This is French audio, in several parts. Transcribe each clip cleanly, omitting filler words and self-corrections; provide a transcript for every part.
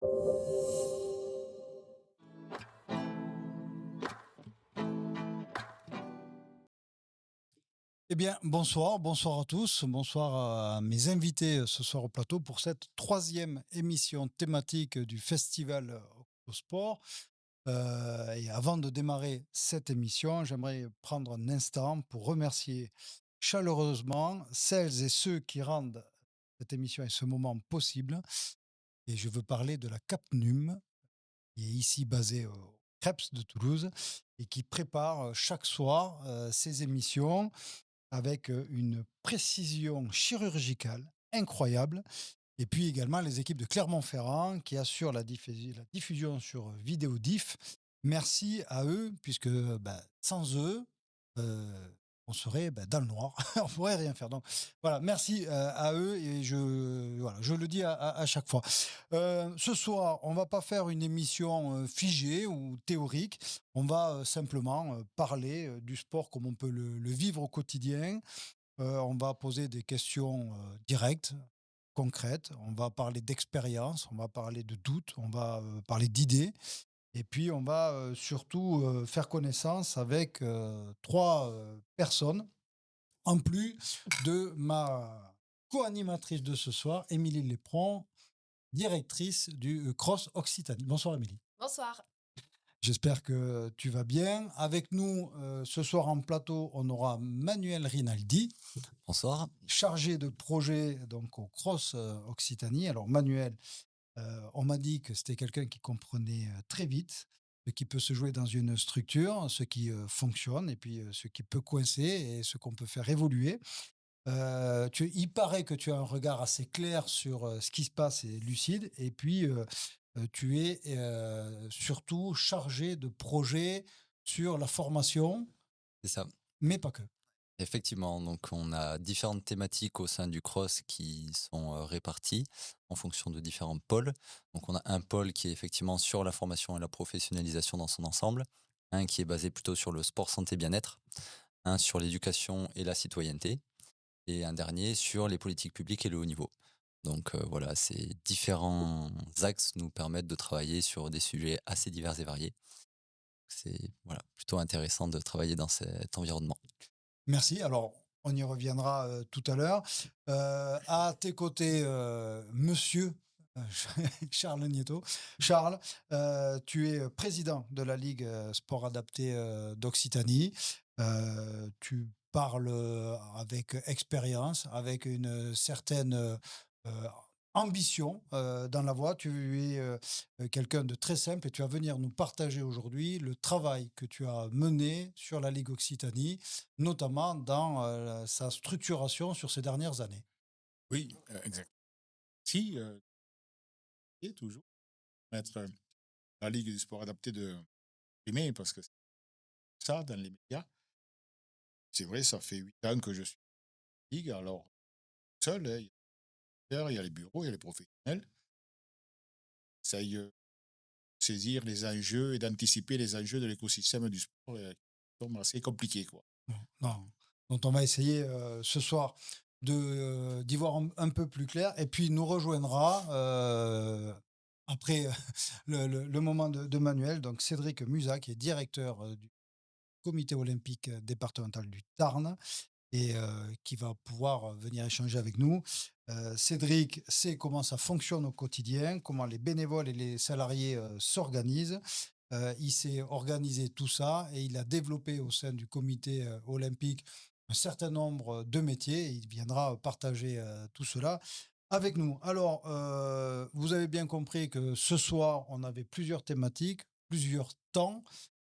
Eh bien, bonsoir à tous, bonsoir à mes invités ce soir au plateau pour cette troisième émission thématique du festival Octosport. Et avant de démarrer cette émission, j'aimerais prendre un instant pour remercier chaleureusement celles et ceux qui rendent cette émission et ce moment possible. Et je veux parler de la CAPNUM, qui est ici basée au Creps de Toulouse et qui prépare chaque soir ces émissions avec une précision chirurgicale incroyable. Et puis également les équipes de Clermont-Ferrand qui assurent la diffusion sur vidéo diff. Merci à eux, puisque sans eux, euh, on serait dans le noir, on pourrait rien faire. Donc voilà, merci à eux et je le dis à chaque fois. Ce soir, on va pas faire une émission figée ou théorique, on va simplement parler du sport comme on peut le vivre au quotidien. On va poser des questions directes, concrètes. On va parler d'expérience, on va parler de doutes, on va parler d'idées. Et puis, on va surtout faire connaissance avec trois personnes, en plus de ma co-animatrice de ce soir, Émilie Lépron, directrice du Cross Occitanie. Bonsoir, Émilie. Bonsoir. J'espère que tu vas bien. Avec nous, ce soir en plateau, on aura Manuel Rinaldi. Bonsoir. Chargé de projet donc, au Cross Occitanie. Alors, Manuel, on m'a dit que c'était quelqu'un qui comprenait très vite ce qui peut se jouer dans une structure, ce qui fonctionne, et puis ce qui peut coincer et ce qu'on peut faire évoluer. Il paraît que tu as un regard assez clair sur ce qui se passe et lucide, et puis tu es surtout chargé de projets sur la formation, C'est ça. mais pas que. Effectivement, donc on a différentes thématiques au sein du cross qui sont réparties en fonction de différents pôles. Donc on a un pôle qui est effectivement sur la formation et la professionnalisation dans son ensemble, un qui est basé plutôt sur le sport santé bien-être, un sur l'éducation et la citoyenneté, et un dernier sur les politiques publiques et le haut niveau. Donc voilà, ces différents axes nous permettent de travailler sur des sujets assez divers et variés. C'est voilà, plutôt intéressant de travailler dans cet environnement. Merci. Alors, on y reviendra tout à l'heure. À tes côtés, monsieur euh, Charles Nieto. Charles, tu es président de la Ligue Sport Adapté d'Occitanie. Tu parles avec expérience, avec une certaine ambition dans la voie. Tu es quelqu'un de très simple et tu vas venir nous partager aujourd'hui le travail que tu as mené sur la Ligue Occitanie, notamment dans sa structuration sur ces dernières années. Oui, exact. Si, et toujours mettre la Ligue du sport adapté de primer, parce que c'est ça, dans les médias, c'est vrai, ça fait 8 ans que je suis en Ligue, alors seul, hein, il y a les bureaux, il y a les professionnels, essayent de saisir les enjeux et d'anticiper les enjeux de l'écosystème du sport qui sont assez compliqués, quoi. Non. Donc on va essayer ce soir d'y voir un peu plus clair et puis nous rejoindra après le moment de Manuel, donc Cédric Musa, qui est directeur du comité olympique départemental du Tarn et qui va pouvoir venir échanger avec nous. Cédric sait comment ça fonctionne au quotidien, comment les bénévoles et les salariés s'organisent. Il s'est organisé tout ça et il a développé au sein du comité olympique un certain nombre de métiers. Et il viendra partager tout cela avec nous. Alors, vous avez bien compris que ce soir, on avait plusieurs thématiques, plusieurs temps.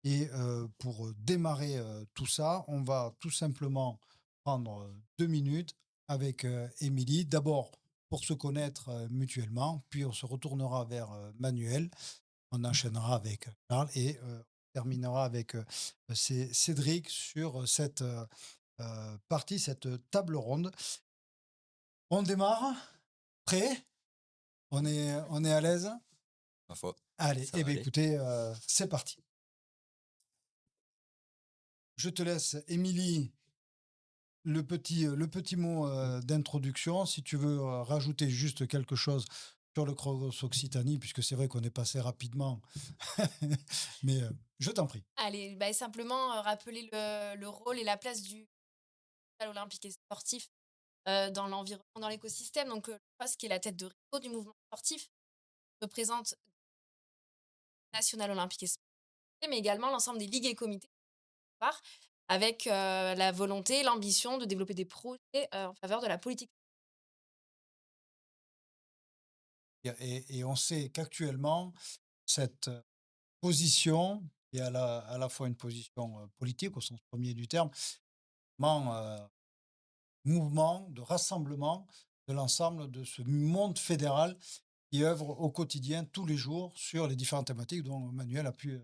Et pour démarrer tout ça, on va tout simplement prendre 2 minutes avec Émilie. D'abord, pour se connaître mutuellement, puis on se retournera vers Manuel, on enchaînera avec Charles et on terminera avec Cédric sur cette partie, cette table ronde. On démarre. Prêt? On est à l'aise? Ma foi, Allez, ça eh va bien aller. écoutez, c'est parti. Je te laisse, Émilie, le petit mot d'introduction. Si tu veux rajouter juste quelque chose sur le Cross Occitanie, puisque c'est vrai qu'on est passé rapidement, mais je t'en prie. Allez, bah, simplement, rappeler le rôle et la place du festival olympique et sportif, dans l'environnement, dans l'écosystème. Donc, le FOSS qui est la tête de réseau du mouvement sportif, représente national olympique et sportif, mais également l'ensemble des ligues et comités, par avec, la volonté, l'ambition de développer des projets, en faveur de la politique. Et on sait qu'actuellement, cette position est à la fois une position politique au sens premier du terme, ment, mouvement de rassemblement de l'ensemble de ce monde fédéral qui œuvre au quotidien, tous les jours, sur les différentes thématiques dont Manuel a pu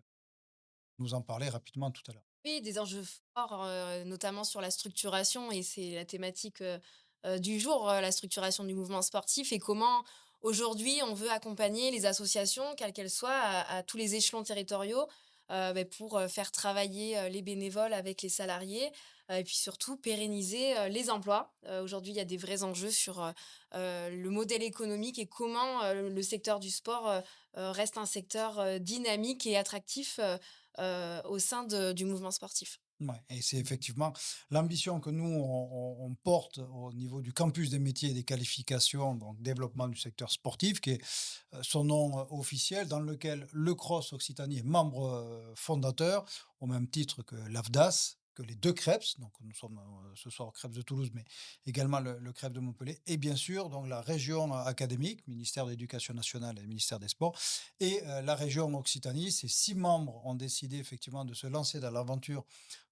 nous en parler rapidement tout à l'heure. Oui, des enjeux forts, notamment sur la structuration et c'est la thématique, du jour, la structuration du mouvement sportif et comment aujourd'hui on veut accompagner les associations, quelles qu'elles soient, à tous les échelons territoriaux, pour, faire travailler, les bénévoles avec les salariés, et puis surtout pérenniser, les emplois. Aujourd'hui, il y a des vrais enjeux sur, le modèle économique et comment, le secteur du sport, reste un secteur, dynamique et attractif, au sein du mouvement sportif. Ouais, et c'est effectivement l'ambition que nous, on porte au niveau du campus des métiers et des qualifications, donc développement du secteur sportif, qui est son nom officiel, dans lequel le CROSS Occitanie est membre fondateur, au même titre que l'AFDAS, que les deux CREPS, donc nous sommes ce soir au CREPS de Toulouse, mais également le CREPS de Montpellier, et bien sûr donc la région académique, ministère de l'Éducation nationale et ministère des Sports, et la région Occitanie. Ces 6 membres ont décidé effectivement de se lancer dans l'aventure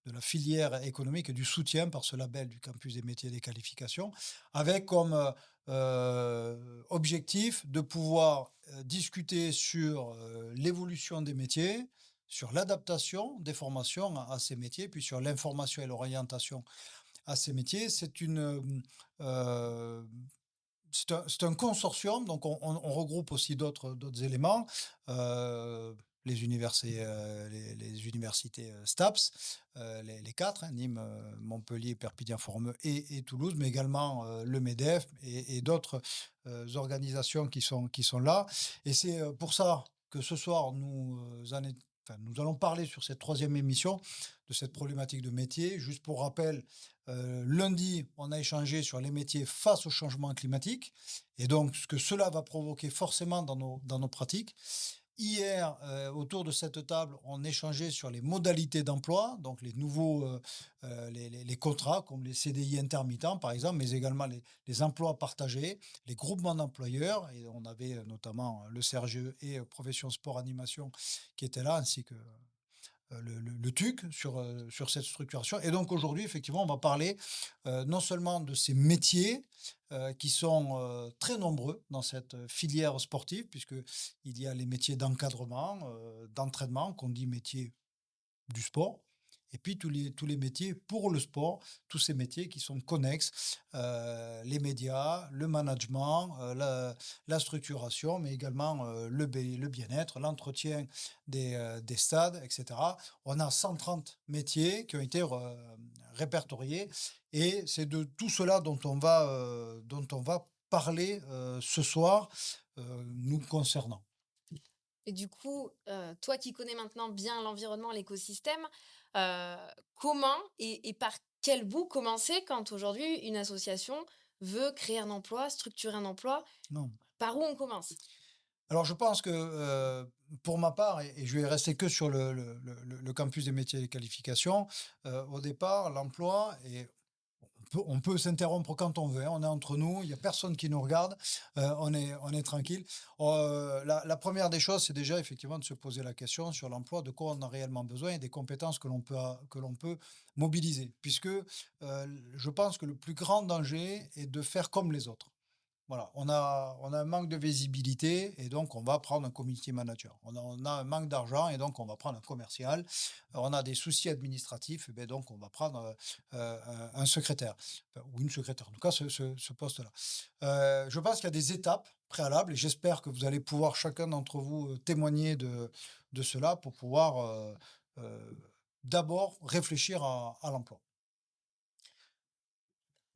de la filière économique et du soutien par ce label du campus des métiers et des qualifications, avec comme objectif de pouvoir discuter sur l'évolution des métiers, sur l'adaptation des formations à ces métiers, puis sur l'information et l'orientation à ces métiers. C'est un consortium, donc on regroupe aussi d'autres éléments, les universités STAPS, les quatre, hein, Nîmes, Montpellier, Perpignan, Formeux et Toulouse, mais également le MEDEF et d'autres organisations qui sont là. Et c'est pour ça que ce soir, nous allons parler sur cette troisième émission de cette problématique de métier. Juste pour rappel, lundi, on a échangé sur les métiers face au changement climatique et donc ce que cela va provoquer forcément dans nos pratiques. Hier, autour de cette table, on échangeait sur les modalités d'emploi, donc les nouveaux les contrats comme les CDI intermittents par exemple, mais également les emplois partagés, les groupements d'employeurs, et on avait notamment le CRGE et Profession Sport Animation qui étaient là, ainsi que le TUC sur cette structuration. Et donc aujourd'hui, effectivement, on va parler non seulement de ces métiers qui sont très nombreux dans cette filière sportive, puisqu'il y a les métiers d'encadrement, d'entraînement, qu'on dit métier du sport. Et puis tous les métiers pour le sport, tous ces métiers qui sont connexes, les médias, le management, la structuration, mais également le bien-être, l'entretien des stades, etc. On a 130 métiers qui ont été répertoriés et c'est de tout cela dont on va parler ce soir, nous concernant. Et du coup, toi qui connais maintenant bien l'environnement, l'écosystème, heu, comment et par quel bout commencer quand aujourd'hui une association veut créer un emploi, structurer un emploi? Non. Par où on commence? Alors je pense que, pour ma part et je vais rester que sur le campus des métiers et des qualifications, au départ, l'emploi et on peut s'interrompre quand on veut, hein, on est entre nous, il y a personne qui nous regarde, on est tranquille. La 1re des choses, c'est déjà effectivement de se poser la question sur l'emploi, de quoi on a réellement besoin et des compétences que l'on peut mobiliser. Puisque, je pense que le plus grand danger est de faire comme les autres. Voilà, on a un manque de visibilité et donc on va prendre un community manager. On a un manque d'argent et donc on va prendre un commercial. On a des soucis administratifs et beh, donc on va prendre, un secrétaire, ou une secrétaire, en tout cas ce poste-là. Je pense qu'il y a des étapes préalables et j'espère que vous allez pouvoir chacun d'entre vous, témoigner de cela pour pouvoir, d'abord réfléchir à l'emploi.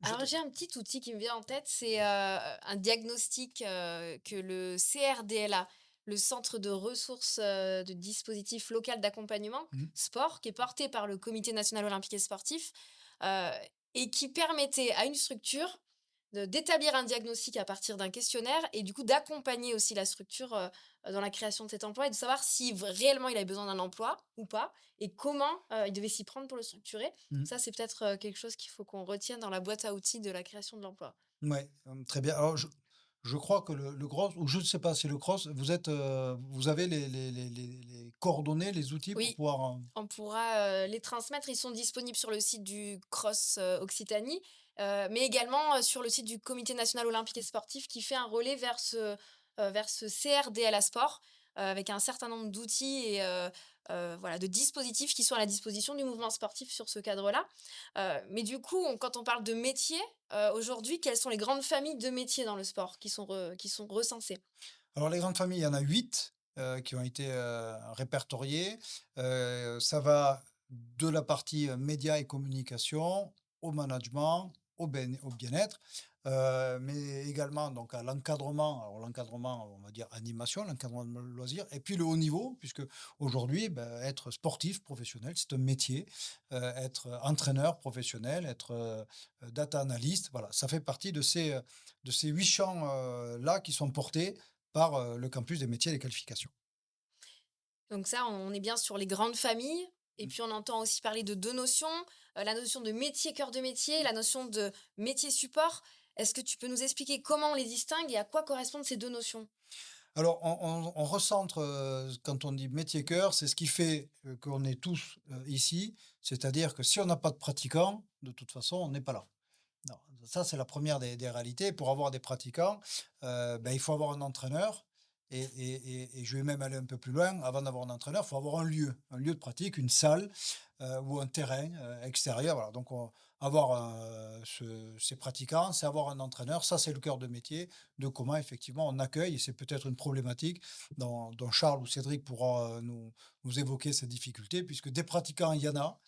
Je Alors te j'ai un petit outil qui me vient en tête, c'est, un diagnostic, que le CRDLA, le Centre de ressources, de dispositif local d'accompagnement mmh. sport, qui est porté par le Comité national olympique et sportif, heu et qui permettait à une structure d'établir un diagnostic à partir d'un questionnaire et du coup d'accompagner aussi la structure, dans la création de cet emploi et de savoir si réellement il avait besoin d'un emploi ou pas et comment, il devait s'y prendre pour le structurer. Mmh. Ça, c'est peut-être, quelque chose qu'il faut qu'on retienne dans la boîte à outils de la création de l'emploi. Ouais, très bien. Alors je crois que le CROSS ou je ne sais pas si le CROSS, vous avez les coordonnées, les outils pour Oui, pouvoir, on pourra, les transmettre. Ils sont disponibles sur le site du CROSS, Occitanie, mais également, sur le site du Comité national olympique et sportif qui fait un relais vers ce CRDLA Sport, avec un certain nombre d'outils et voilà, de dispositifs qui sont à la disposition du mouvement sportif sur ce cadre-là. Mais du coup, quand on parle de métiers, aujourd'hui, quelles sont les grandes familles de métiers dans le sport qui sont recensées? alors les grandes familles, il y en a 8 qui ont été, répertoriées. Ça va de la partie, médias et communication, au management, au bien-être, mais également donc à l'encadrement. Alors l'encadrement, on va dire animation, l'encadrement de loisirs et puis le haut niveau puisque aujourd'hui, être sportif professionnel, c'est un métier. Être entraîneur professionnel, être, data analyst, voilà, ça fait partie de ces 8 champs, là qui sont portés par, le campus des métiers et des qualifications. Donc ça, on est bien sur les grandes familles et Mmh. puis on entend aussi parler de 2 notions, la notion de métier cœur de métier, la notion de métier support. Est-ce que tu peux nous expliquer comment on les distingue et à quoi correspondent ces 2 notions? Alors on recentre, quand on dit métier cœur, c'est ce qui fait, qu'on est tous, ici. C'est-à-dire que si on n'a pas de pratiquants, de toute façon, on n'est pas là. Non, ça c'est la première des réalités. Pour avoir des pratiquants, il faut avoir un entraîneur et je vais même aller un peu plus loin. Avant d'avoir un entraîneur, il faut avoir un lieu de pratique, une salle, ou un terrain, extérieur. Voilà, donc avoir, ces pratiquants, c'est avoir un entraîneur. Ça, c'est le cœur de métier de comment effectivement on accueille et c'est peut-être une problématique dont Charles ou Cédric pourra, nous évoquer cette difficulté puisque des pratiquants, il y en a,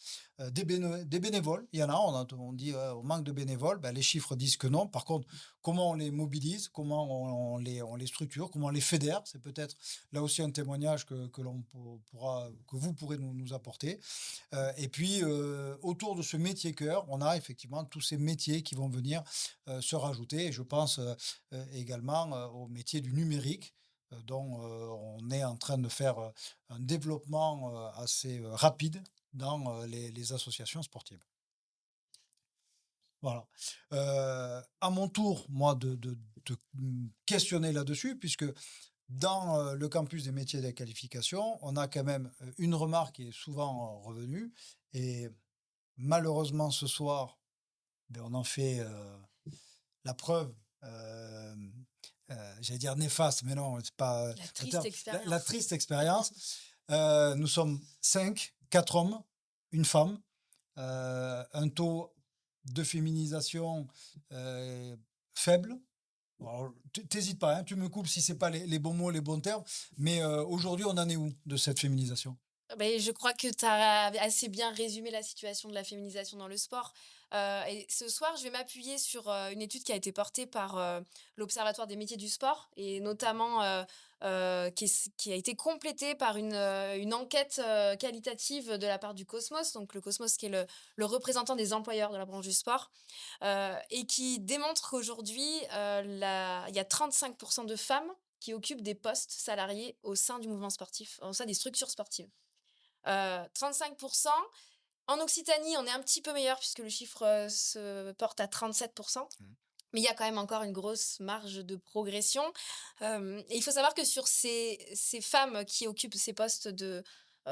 des bénévoles, il y en a, on dit, on manque de bénévoles, les chiffres disent que non. Par contre, comment on les mobilise, comment on les structure, comment on les fédère, c'est peut-être là aussi un témoignage que l'on pourra, que vous pourrez nous apporter. Et puis, autour de ce métier cœur, on a effectivement tous ces métiers qui vont venir se rajouter. Et je pense également au métier du numérique, dont on est en train de faire un développement assez rapide dans les associations sportives. Voilà. À mon tour, moi, de questionner là-dessus, puisque dans le campus des métiers et des qualifications, on a quand même une remarque qui est souvent revenue. Et malheureusement, ce soir, on en fait la preuve. J'allais dire néfaste, mais non, c'est pas La le triste terme. La expérience. triste expérience. Nous sommes 5, 4 hommes, une femme, un taux de féminisation euh, faible. Alors, t'hésites pas, hein, tu me coupes si c'est pas les bons mots, les bons termes, mais aujourd'hui, on en est où de cette féminisation? Beh, je crois que tu as assez bien résumé la situation de la féminisation dans le sport. Et ce soir, je vais m'appuyer sur, une étude qui a été portée par, l'Observatoire des métiers du sport et notamment, qui a été complétée par une enquête, qualitative de la part du Cosmos, donc le Cosmos qui est le représentant des employeurs de la branche du sport, et qui démontre qu'aujourd'hui, il y a 35 de femmes qui occupent des postes salariés au sein du mouvement sportif, au sein des structures sportives. 35. En Occitanie, on est un petit peu meilleur puisque le chiffre, se porte à 37. Mmh. Mais il y a quand même encore une grosse marge de progression. Et il faut savoir que sur ces femmes qui occupent ces postes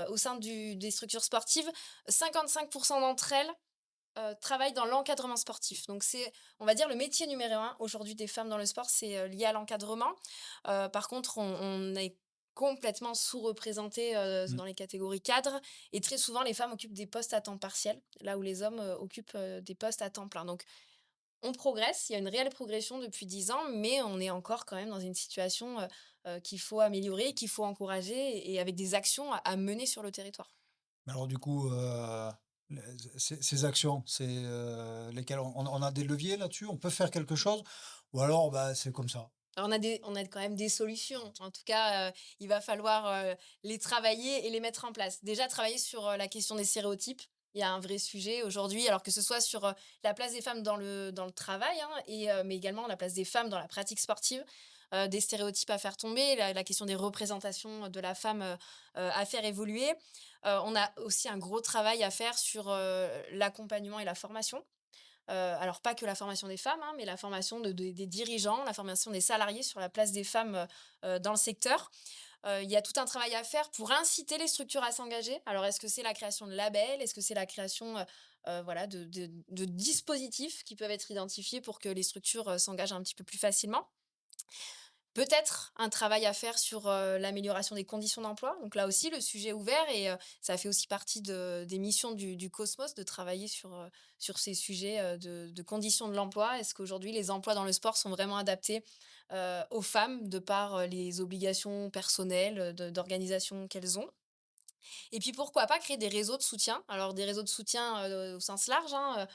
au sein des structures sportives, 55 d'entre elles, travaillent dans l'encadrement sportif. Donc c'est, on va dire, le métier numéro un aujourd'hui des femmes dans le sport, c'est, lié à l'encadrement. Par contre, on est complètement sous-représenté, Mmh. dans les catégories cadres et très souvent les femmes occupent des postes à temps partiel, là où les hommes, occupent, des postes à temps plein. Donc on progresse, il y a une réelle progression depuis 10 ans, mais on est encore quand même dans une situation, qu'il faut améliorer, qu'il faut encourager et avec des actions à mener sur le territoire. Mais alors du coup, Les ces actions, c'est, lesquelles on a des leviers là-dessus? On peut faire quelque chose? Ou alors, bah, c'est comme ça? Alors on a quand même des solutions. En tout cas, il va falloir, les travailler et les mettre en place. Déjà travailler sur, la question des stéréotypes. Il y a un vrai sujet aujourd'hui, alors que ce soit sur, la place des femmes dans le travail, hein, mais également la place des femmes dans la pratique sportive. Des stéréotypes à faire tomber, la question des représentations de la femme, à faire évoluer. On a aussi un gros travail à faire sur, l'accompagnement et la formation. Alors pas que la formation des femmes, hein, mais la formation des dirigeants, la formation des salariés sur la place des femmes, dans le secteur. Il y a tout un travail à faire pour inciter les structures à s'engager. Alors est-ce que c'est la création de labels? Est-ce que c'est la création, voilà, de dispositifs qui peuvent être identifiés pour que les structures, s'engagent un petit peu plus facilement? Peut-être un travail à faire sur, l'amélioration des conditions d'emploi. Donc là aussi, le sujet est ouvert et ça fait aussi partie des missions du Cosmos de travailler sur ces sujets, de conditions de l'emploi. Est-ce qu'aujourd'hui les emplois dans le sport sont vraiment adaptés, aux femmes de par, les obligations personnelles, d'organisation qu'elles ont? Et puis pourquoi pas créer des réseaux de soutien? Alors des réseaux de soutien, au sens large, hein,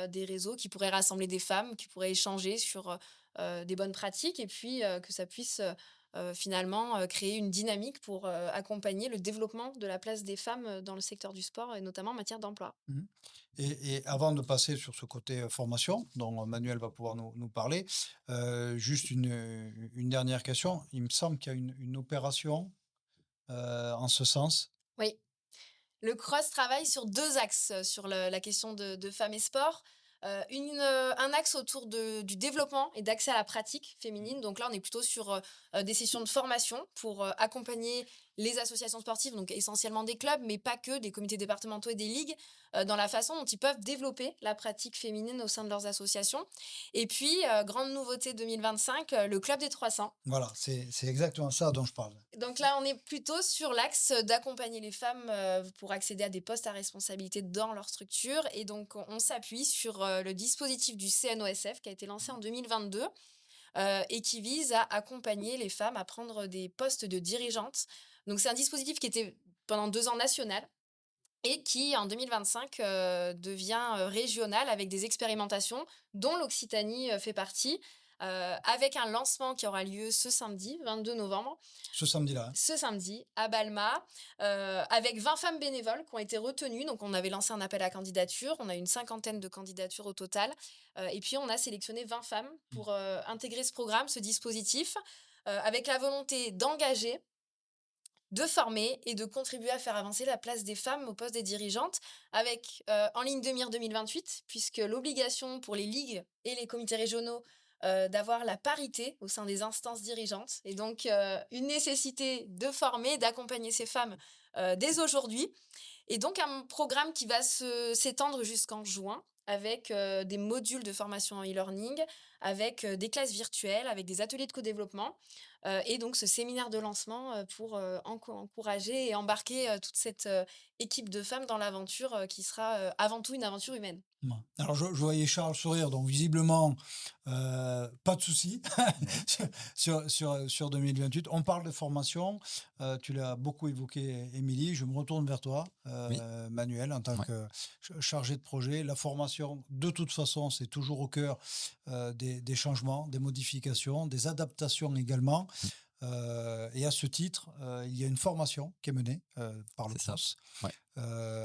des réseaux qui pourraient rassembler des femmes, qui pourraient échanger sur, des bonnes pratiques et puis, que ça puisse, finalement, créer une dynamique pour, accompagner le développement de la place des femmes, dans le secteur du sport et notamment en matière d'emploi. Mmh. Et avant de passer sur ce côté, formation, dont Manuel va pouvoir nous parler, juste une dernière question. Il me semble qu'il y a une opération, en ce sens. Oui. Le cross travaille sur 2 axes, sur le la question de femmes et sport. Un axe autour du développement et d'accès à la pratique féminine. Donc là, on est plutôt sur, des sessions de formation pour, accompagner les associations sportives, donc essentiellement des clubs, mais pas que, des comités départementaux et des ligues, dans la façon dont ils peuvent développer la pratique féminine au sein de leurs associations. Et puis, grande nouveauté 2025, le club des 300. Voilà, c'est exactement ça dont je parle. Donc là, on est plutôt sur l'axe d'accompagner les femmes, pour accéder à des postes à responsabilité dans leur structure et donc on s'appuie sur, le dispositif du CNOSF qui a été lancé en 2022, et qui vise à accompagner les femmes à prendre des postes de dirigeantes. Donc c'est un dispositif qui était pendant 2 ans national et qui en 2025, devient, régional avec des expérimentations dont l'Occitanie, fait partie, avec un lancement qui aura lieu ce samedi 22 novembre Ce samedi-là, hein. ce samedi à Balma, avec 20 femmes bénévoles qui ont été retenues. Donc on avait lancé un appel à candidature, on a une cinquantaine de candidatures au total, et puis on a sélectionné 20 femmes Mmh. pour, intégrer ce programme, ce dispositif, avec la volonté d'engager, de former et de contribuer à faire avancer la place des femmes au poste des dirigeantes avec, en ligne de mire 2028 puisque l'obligation pour les ligues et les comités régionaux, d'avoir la parité au sein des instances dirigeantes et donc, une nécessité de former, d'accompagner ces femmes, dès aujourd'hui et donc un programme qui va s'étendre jusqu'en juin avec, des modules de formation en e-learning, avec, des classes virtuelles, avec des ateliers de co-développement, et donc ce séminaire de lancement, pour, encourager et embarquer, toute cette, équipe de femmes dans l'aventure, qui sera, avant tout une aventure humaine. Mouais. Alors je voyais Charles sourire, donc visiblement, pas de souci sur 2028. On parle de formation, tu l'as beaucoup évoqué, Émilie. Je me retourne vers toi, Oui, Manuel, en tant ouais, que chargé de projet. La formation, de toute façon, c'est toujours au cœur, des changements, des modifications, des adaptations également. mmh, Et à ce titre, il y a une formation qui est menée, par le c'est ça. CROSS, Ouais,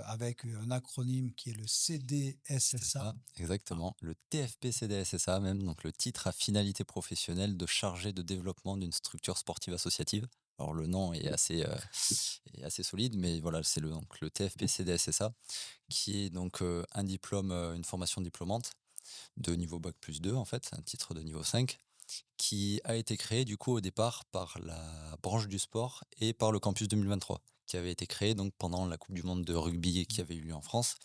avec un acronyme qui est le c'est CDSSA. ça, exactement. Le TFP-CDSSA même, donc le titre à finalité professionnelle de chargé de développement d'une structure sportive associative. Alors le nom est assez solide, mais voilà, c'est donc le TFP-CDSSA qui est donc un diplôme, une formation diplômante de niveau bac+2 en fait, un titre de niveau 5 qui a été créé du coup au départ par la branche du sport et par le campus 2023 qui avait été créé donc pendant la Coupe du monde de rugby qui avait eu lieu en France.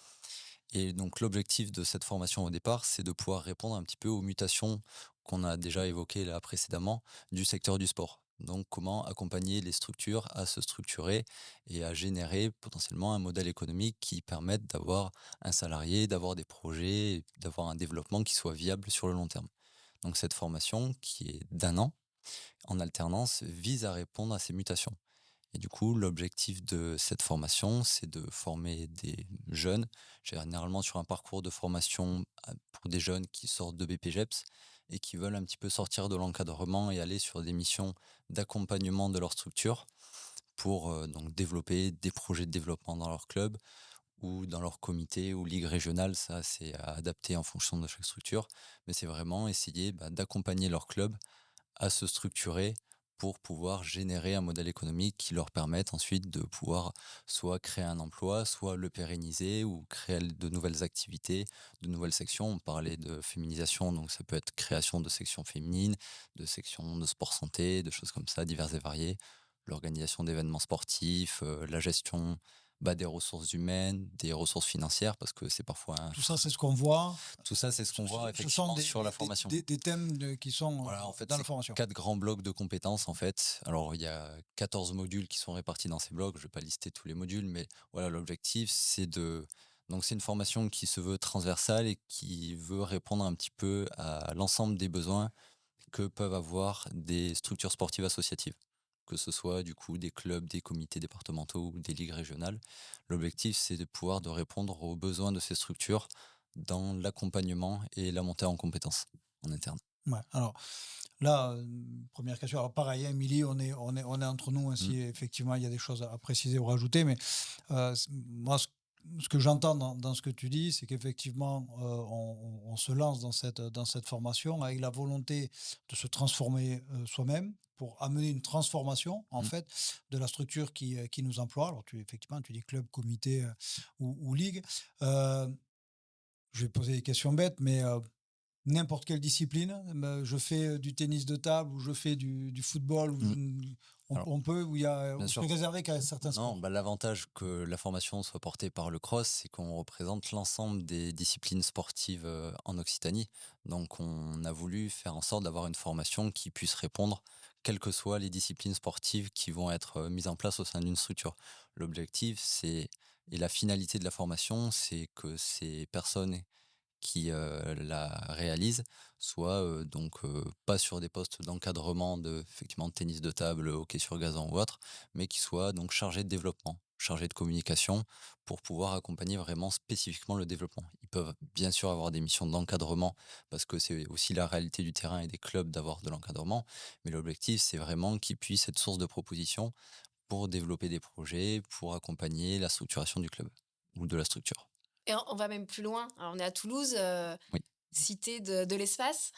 Et donc l'objectif de cette formation au départ, c'est de pouvoir répondre un petit peu aux mutations qu'on a déjà évoquées là précédemment du secteur du sport. Donc comment accompagner les structures à se structurer et à générer potentiellement un modèle économique qui permette d'avoir un salarié, d'avoir des projets, d'avoir un développement qui soit viable sur le long terme. Donc cette formation, qui est d'1 an, en alternance, vise à répondre à ces mutations. Et du coup, l'objectif de cette formation, c'est de former des jeunes, généralement sur un parcours de formation pour des jeunes qui sortent de BPGEPS et qui veulent un petit peu sortir de l'encadrement et aller sur des missions d'accompagnement de leur structure pour donc développer des projets de développement dans leur club ou dans leur comité ou ligue régionale. Ça, c'est à adapter en fonction de chaque structure. Mais c'est vraiment essayer d'accompagner leur club à se structurer pour pouvoir générer un modèle économique qui leur permette ensuite de pouvoir soit créer un emploi, soit le pérenniser ou créer de nouvelles activités, de nouvelles sections. On parlait de féminisation, donc ça peut être création de sections féminines, de sections de sport santé, de choses comme ça, diverses et variées. L'organisation d'événements sportifs, la gestion des ressources humaines, des ressources financières, parce que c'est parfois un Tout ça, frein. c'est ce qu'on voit. Tout ça, c'est ce qu'on voit Ce sont effectivement sur la formation. des thèmes qui sont Voilà, en fait, dans la c'est formation. 4 grands blocs de compétences, en fait. Alors, il y a 14 modules qui sont répartis dans ces blocs. Je vais pas lister tous les modules, mais voilà, l'objectif, c'est de donc c'est une formation qui se veut transversale et qui veut répondre un petit peu à l'ensemble des besoins que peuvent avoir des structures sportives associatives, que ce soit, du coup, des clubs, des comités départementaux ou des ligues régionales. L'objectif, c'est de répondre aux besoins de ces structures dans l'accompagnement et la montée en compétences en interne. Ouais, alors là, première question. Alors pareil, hein, Émilie, on est entre nous, hein, Mmh. si effectivement il y a des choses à préciser ou rajouter, mais moi, ce que j'entends dans ce que tu dis, c'est qu'effectivement, on se lance dans cette formation avec la volonté de se transformer soi-même pour amener une transformation, en Mmh. fait, de la structure qui nous emploie. Alors, effectivement, tu dis club, comité ou ligue. Euh, je vais poser des questions bêtes, mais n'importe quelle discipline, je fais du tennis de table ou je fais du football, ou Mmh. Alors, on peut, ou il y a, bien ou c'est sûr. réservé qu'à certains Non, sports. l'avantage que la formation soit portée par le CROSS, c'est qu'on représente l'ensemble des disciplines sportives en Occitanie. Donc, on a voulu faire en sorte d'avoir une formation qui puisse répondre, quelles que soient les disciplines sportives qui vont être mises en place au sein d'une structure. L'objectif, et la finalité de la formation, c'est que ces personnes qui la réalisent soient pas sur des postes d'encadrement effectivement, de tennis de table, hockey sur gazon ou autre, mais qui soient donc chargés de développement, chargés de communication pour pouvoir accompagner vraiment spécifiquement le développement. Ils peuvent bien sûr avoir des missions d'encadrement parce que c'est aussi la réalité du terrain et des clubs d'avoir de l'encadrement, mais l'objectif, c'est vraiment qu'ils puissent être source de propositions pour développer des projets, pour accompagner la structuration du club ou de la structure. Et on va même plus loin. Alors, on est à Toulouse, Oui, cité de l'espace.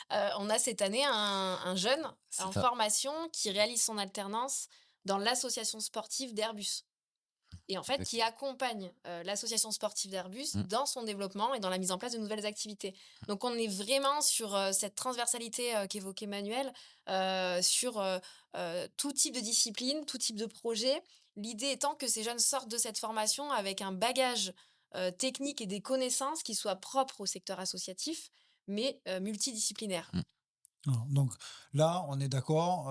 On a cette année un jeune c'est en ça. formation qui réalise son alternance dans l'association sportive d'Airbus et en fait, qui Effectivement. accompagne, l'association sportive d'Airbus Mmh. dans son développement et dans la mise en place de nouvelles activités. Donc on est vraiment sur, cette transversalité, qu'évoquait Manuel, sur, tout type de discipline, tout type de projet. L'idée étant que ces jeunes sortent de cette formation avec un bagage, technique et des connaissances qui soient propres au secteur associatif, mais, multidisciplinaires. Mmh. Alors, donc là, on est d'accord,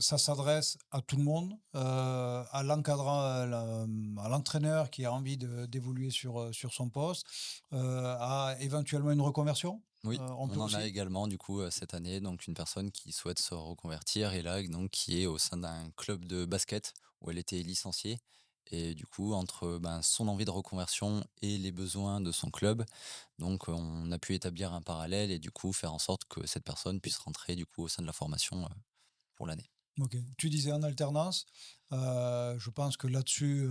ça s'adresse à tout le monde, à l'encadrant, à l'entraîneur qui a envie d'évoluer sur son poste, à éventuellement une reconversion, Oui, on peut on en a aussi. également du coup cette année donc une personne qui souhaite se reconvertir et là donc qui est au sein d'un club de basket où elle était licenciée et du coup entre son envie de reconversion et les besoins de son club donc on a pu établir un parallèle et du coup faire en sorte que cette personne puisse rentrer du coup au sein de la formation pour l'année. OK. Tu disais en alternance, je pense que là-dessus,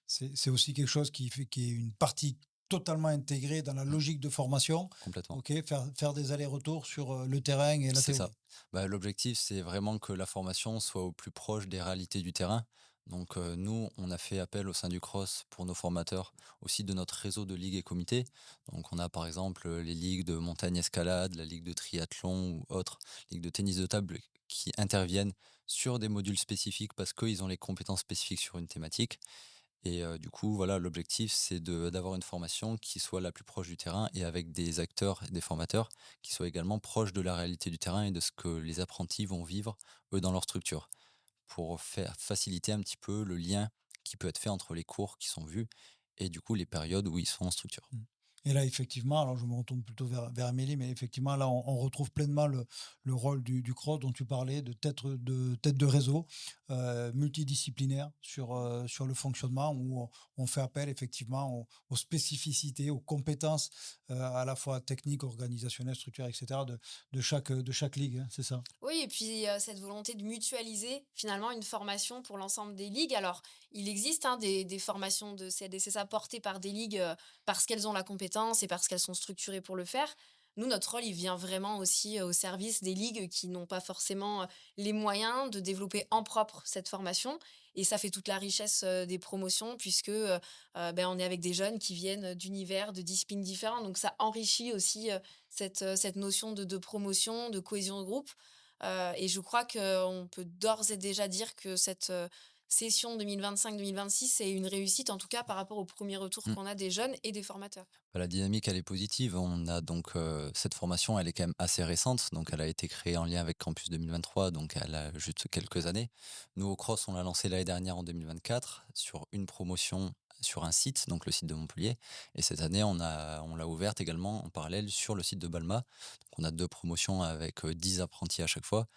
c'est aussi quelque chose qui est une partie totalement intégrée dans la Mm, logique de formation. complètement. OK, faire des allers-retours sur, le terrain et la C'est ça. théorie. L'objectif, c'est vraiment que la formation soit au plus proche des réalités du terrain. Donc, nous, on a fait appel au sein du CROSS pour nos formateurs, aussi de notre réseau de ligues et comités. Donc, on a par exemple les ligues de montagne-escalade, la ligue de triathlon ou autres, ligues de tennis de table qui interviennent sur des modules spécifiques parce qu'ils ont les compétences spécifiques sur une thématique. Et du coup, voilà, l'objectif, c'est d'avoir une formation qui soit la plus proche du terrain et avec des acteurs et des formateurs qui soient également proches de la réalité du terrain et de ce que les apprentis vont vivre, eux, dans leur structure, pour faire faciliter un petit peu le lien qui peut être fait entre les cours qui sont vus et du coup les périodes où ils sont en structure. Mmh. Et là, effectivement, alors je me retourne plutôt vers Amélie, mais effectivement, là, on retrouve pleinement le rôle du CRO dont tu parlais, de tête de réseau multidisciplinaire sur le fonctionnement, où on fait appel effectivement aux spécificités, aux compétences à la fois techniques, organisationnelles, structurelles, etc. de chaque ligue, hein, c'est ça? Oui, et puis cette volonté de mutualiser finalement une formation pour l'ensemble des ligues. Alors, il existe hein, des formations de CLDCSA portées par des ligues parce qu'elles ont la compétence et parce qu'elles sont structurées pour le faire. Nous, notre rôle, il vient vraiment aussi au service des ligues qui n'ont pas forcément les moyens de développer en propre cette formation. Et ça fait toute la richesse des promotions puisque ben, on est avec des jeunes qui viennent d'univers, de disciplines différentes. Donc, ça enrichit aussi cette notion de promotion, de cohésion de groupe. Et je crois qu'on peut d'ores et déjà dire que cette, session 2025-2026 est une réussite, en tout cas par rapport aux premiers retours Mm. qu'on a des jeunes et des formateurs. Bah, la dynamique, elle est positive. On a donc cette formation, elle est quand même assez récente. Donc, elle a été créée en lien avec Campus 2023, donc elle a juste quelques années. Nous, au Cross, on l'a lancée l'année dernière en 2024 sur une promotion sur un site, donc le site de Montpellier. Et cette année, on l'a ouverte également en parallèle sur le site de Balma. Donc, on a 2 promotions avec 10 apprentis à chaque fois.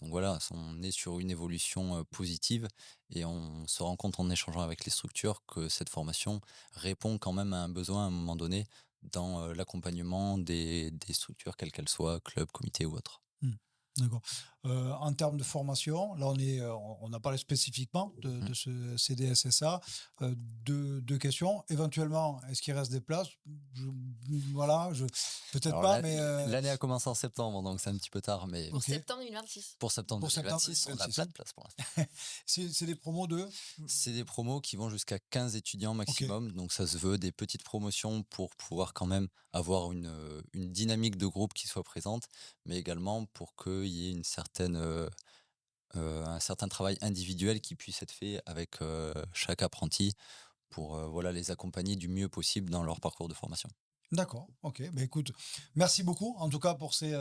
Donc voilà, on est sur une évolution positive et on se rend compte en échangeant avec les structures que cette formation répond quand même à un besoin à un moment donné dans l'accompagnement des structures, quelles qu'elles soient, clubs, comités ou autres. Mmh. D'accord. En termes de formation, là, on a parlé spécifiquement de Mm. de ce CDSSA. 2 questions. Éventuellement, est-ce qu'il reste des places? Je voilà, peut-être Alors pas, mais l'année a commencé en septembre, donc c'est un petit peu tard, mais Pour OK, septembre 2026. pour septembre pour septembre 2026, on a 2026. plein de places pour l'instant. C'est des promos de? C'est des promos qui vont jusqu'à 15 étudiants OK. maximum, donc ça se veut des petites promotions pour pouvoir quand même avoir une dynamique de groupe qui soit présente, mais également pour qu'il y ait un certain travail individuel qui puisse être fait avec chaque apprenti pour voilà, les accompagner du mieux possible dans leur parcours de formation. D'accord, OK. Ben écoute, merci beaucoup en tout cas pour ces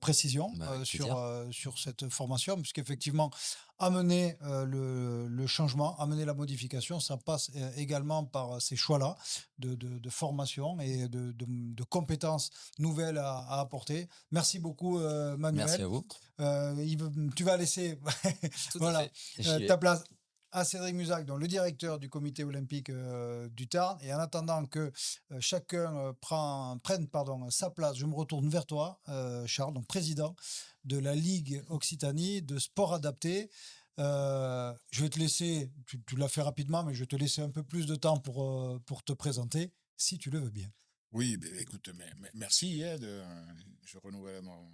précisions Bah, avec sur, plaisir. sur cette formation, puisqu'effectivement, amener le changement, amener la modification, ça passe également par ces choix-là de formation et de compétences nouvelles à apporter. Merci beaucoup, Merci Manuel. à vous. Tu vas laisser Tout à voilà, fait. J'y vais. ta place à Cédric Musac, donc le directeur du comité olympique du Tarn. Et en attendant que chacun prenne pardon, sa place, je me retourne vers toi, Charles, donc président de la Ligue Occitanie de sport adapté. Je vais te laisser, tu l'as fait rapidement, mais je vais te laisser un peu plus de temps pour te présenter, si tu le veux bien. Oui, ben, écoute, merci. Je renouvelle mon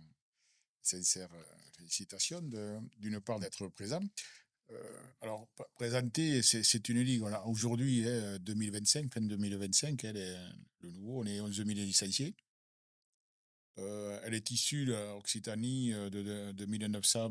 sincère félicitations d'une part d'être présent. Alors, présenter, c'est une ligue. Voilà, aujourd'hui, 2025, fin 2025, elle est le nouveau, on est 11 000 licenciés. Elle est issue, l'Occitanie, de 1900,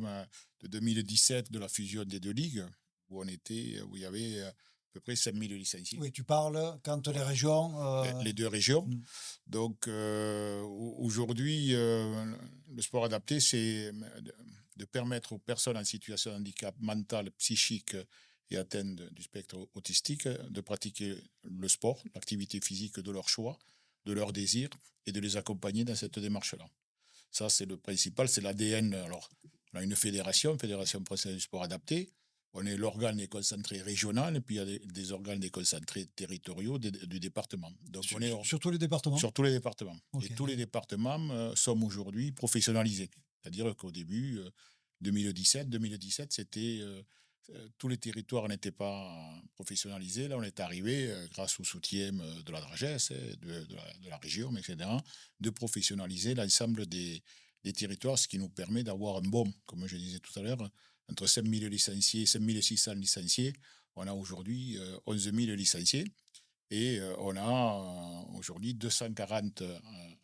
de 2017, de la fusion des 2 ligues, où où il y avait à peu près 5 000 licenciés. Oui, tu parles quand les régions. Les 2 régions. Mm. Donc, aujourd'hui, le sport adapté, c'est de permettre aux personnes en situation de handicap mental, psychique et atteintes du spectre autistique de pratiquer le sport, l'activité physique de leur choix, de leur désir, et de les accompagner dans cette démarche-là. Ça, c'est le principal, c'est l'ADN. Alors, on a une fédération française du sport adapté. L'organe déconcentré régional, et puis il y a des organes déconcentrés territoriaux du département. Donc, on est Sur tous les départements. sur tous les départements. Ok. Et tous les départements sont aujourd'hui professionnalisés. C'est-à-dire qu'au début, 2017, c'était tous les territoires n'étaient pas professionnalisés. Là, on est arrivé, grâce au soutien de la DRAGES, de la région, etc., de professionnaliser l'ensemble des territoires, ce qui nous permet d'avoir un bon, comme je disais tout à l'heure, entre 5 000 licenciés, 5 600 licenciés. On a aujourd'hui 11 000 licenciés. Et on a aujourd'hui 240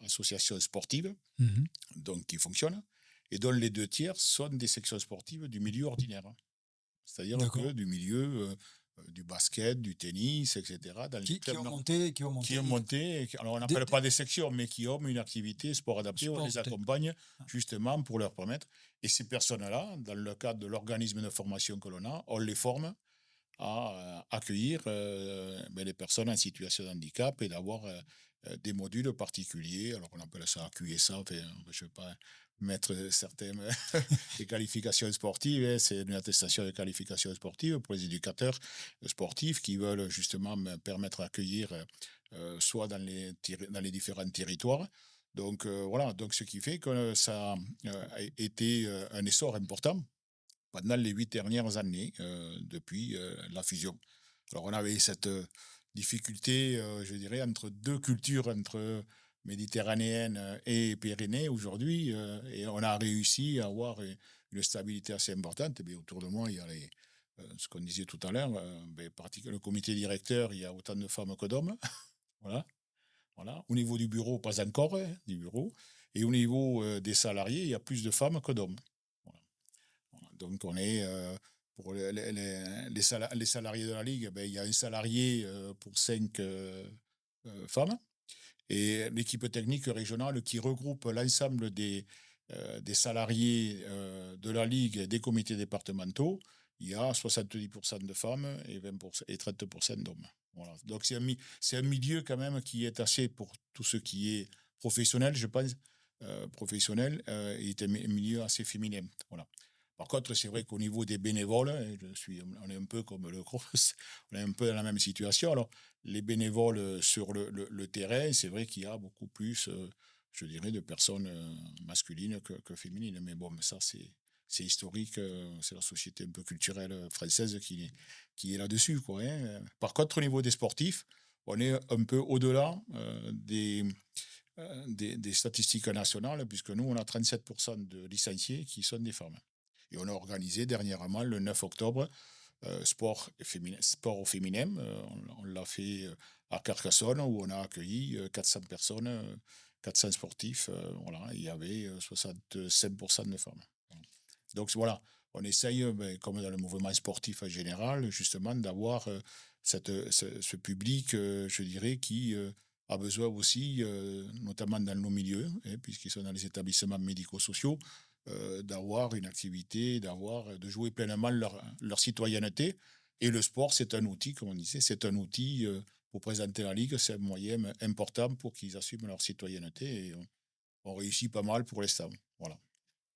associations sportives Mhm. donc, qui fonctionnent, et dont les 2 tiers sont des sections sportives du milieu ordinaire. C'est-à-dire D'accord. que du milieu du basket, du tennis, etc. Dans les Qui clubs ont monté, qui ont monté. qui ont monté, alors on n'appelle pas des sections, mais qui ont une activité sport adapté, on Sport les adapté. accompagne justement pour leur permettre. Et ces personnes-là, dans le cadre de l'organisme de formation que l'on a, on les forme à accueillir les personnes en situation de handicap et d'avoir des modules particuliers. Alors, on appelle ça QSA. Enfin, je ne vais pas mettre certaines des qualifications sportives. Hein. C'est une attestation de qualification sportive pour les éducateurs sportifs qui veulent justement permettre d'accueillir soit dans les différents territoires. Donc, voilà. Donc, ce qui fait que ça a été un essor important pendant les 8 dernières années depuis la fusion. Alors, on avait cette difficulté, je dirais, entre deux cultures, entre méditerranéenne et pyrénées aujourd'hui, et on a réussi à avoir une stabilité assez importante. Et bien, autour de moi, il y a ce qu'on disait tout à l'heure, le comité directeur, il y a autant de femmes que d'hommes. Voilà. Voilà. Au niveau du bureau, pas encore, hein, du bureau. Et au niveau des salariés, il y a plus de femmes que d'hommes. Voilà. Voilà. Donc, on est pour les salariés de la Ligue, il y a un salarié pour 5 femmes. Et l'équipe technique régionale qui regroupe l'ensemble des salariés de la Ligue et des comités départementaux, il y a 70% de femmes et 30% d'hommes. Voilà. Donc c'est un milieu quand même qui est assez, pour tout ce qui est professionnel, je pense, professionnel, est un milieu assez féminin. Voilà. Par contre, c'est vrai qu'au niveau des bénévoles, on est un peu comme le cross, on est un peu dans la même situation. Alors, les bénévoles sur le terrain, c'est vrai qu'il y a beaucoup plus, je dirais, de personnes masculines que féminines. Mais bon, ça, c'est historique, c'est la société un peu culturelle française qui est là-dessus, quoi, hein. Par contre, au niveau des sportifs, on est un peu au-delà des statistiques nationales, puisque nous, on a 37% de licenciés qui sont des femmes. Et on a organisé dernièrement, le 9 octobre, sport au féminin. On l'a fait à Carcassonne, où on a accueilli 400 personnes, 400 sportifs. Voilà, il y avait 65% de femmes. Donc voilà, on essaye, comme dans le mouvement sportif en général, justement, d'avoir ce public, je dirais, qui a besoin aussi, notamment dans nos milieux, hein, puisqu'ils sont dans les établissements médico-sociaux, d'avoir une activité, de jouer pleinement leur citoyenneté. Et le sport, c'est un outil, comme on disait, c'est un outil pour présenter la Ligue, c'est un moyen important pour qu'ils assument leur citoyenneté. Et on réussit pas mal pour l'instant. Voilà.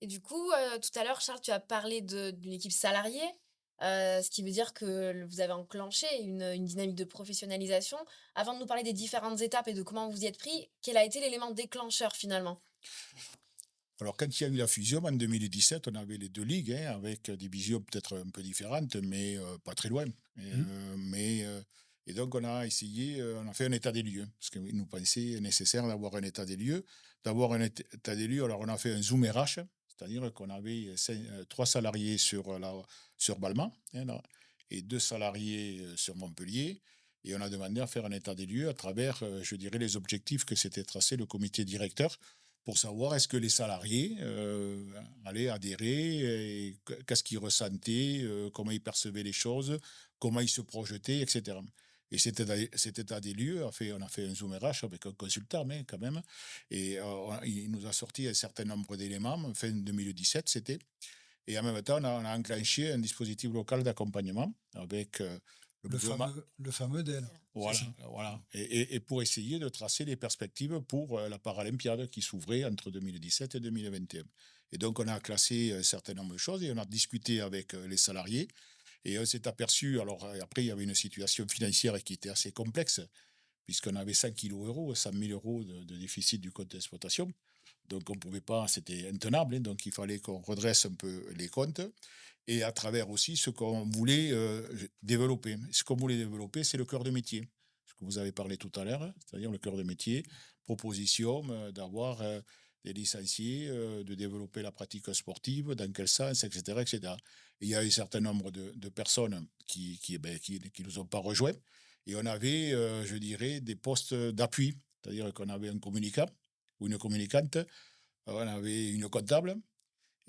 Et du coup, tout à l'heure, Charles, tu as parlé d'une équipe salariée, ce qui veut dire que vous avez enclenché une dynamique de professionnalisation. Avant de nous parler des différentes étapes et de comment vous y êtes pris, quel a été l'élément déclencheur finalement? Alors, quand il y a eu la fusion en 2017, on avait les deux ligues, hein, avec des visions peut-être un peu différentes, mais pas très loin. Et donc, on a essayé, on a fait un état des lieux, parce qu'il nous pensait nécessaire d'avoir un état des lieux. D'avoir un état des lieux, alors on a fait un Zoom RH, c'est-à-dire qu'on avait 3 salariés sur Balma, hein, là, et 2 salariés sur Montpellier. Et on a demandé à faire un état des lieux à travers, je dirais, les objectifs que s'était tracé le comité directeur, pour savoir est-ce que les salariés allaient adhérer, et qu'est-ce qu'ils ressentaient, comment ils percevaient les choses, comment ils se projetaient, etc. Et cet état des lieux, on a fait un Zoom RH avec un consultant, mais quand même, et il nous a sorti un certain nombre d'éléments, fin 2017 c'était, et en même temps, on a enclenché un dispositif local d'accompagnement avec le mouvement. Le fameux DEL. Voilà, voilà. Et pour essayer de tracer les perspectives pour la Paralympiade qui s'ouvrait entre 2017 et 2021. Et donc, on a classé un certain nombre de choses et on a discuté avec les salariés. Et on s'est aperçu, alors après, il y avait une situation financière qui était assez complexe, puisqu'on avait 100 euros, 100 000 euros de déficit du compte d'exploitation. Donc, on ne pouvait pas, c'était intenable, hein, donc il fallait qu'on redresse un peu les comptes, et à travers aussi ce qu'on voulait développer. Ce qu'on voulait développer, c'est le cœur de métier, ce que vous avez parlé tout à l'heure, c'est-à-dire le cœur de métier, proposition d'avoir des licenciés, de développer la pratique sportive, dans quel sens, etc. etc. Et il y a un certain nombre de personnes qui nous ont pas rejoints, et on avait, je dirais, des postes d'appui, c'est-à-dire qu'on avait un communicant ou une communicante, on avait une comptable,